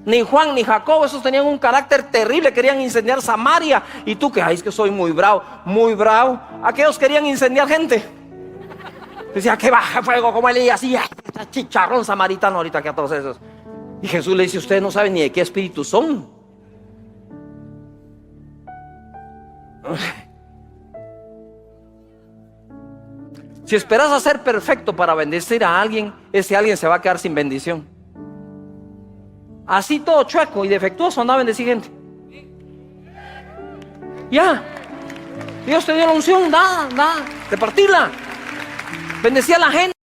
Ni Juan ni Jacob, esos tenían un carácter terrible, querían incendiar Samaria. Y tú que: ay, es que soy muy bravo, muy bravo. Aquellos querían incendiar gente. Decía: que baje fuego como Elías. Y chicharrón samaritano ahorita que a todos esos. Y Jesús le dice: ustedes no saben ni de qué espíritu son. Si esperas a ser perfecto para bendecir a alguien, ese alguien se va a quedar sin bendición. Así todo chueco y defectuoso anda a bendecir gente. Ya, Dios te dio la unción, da, repartirla. Bendecía a la gente.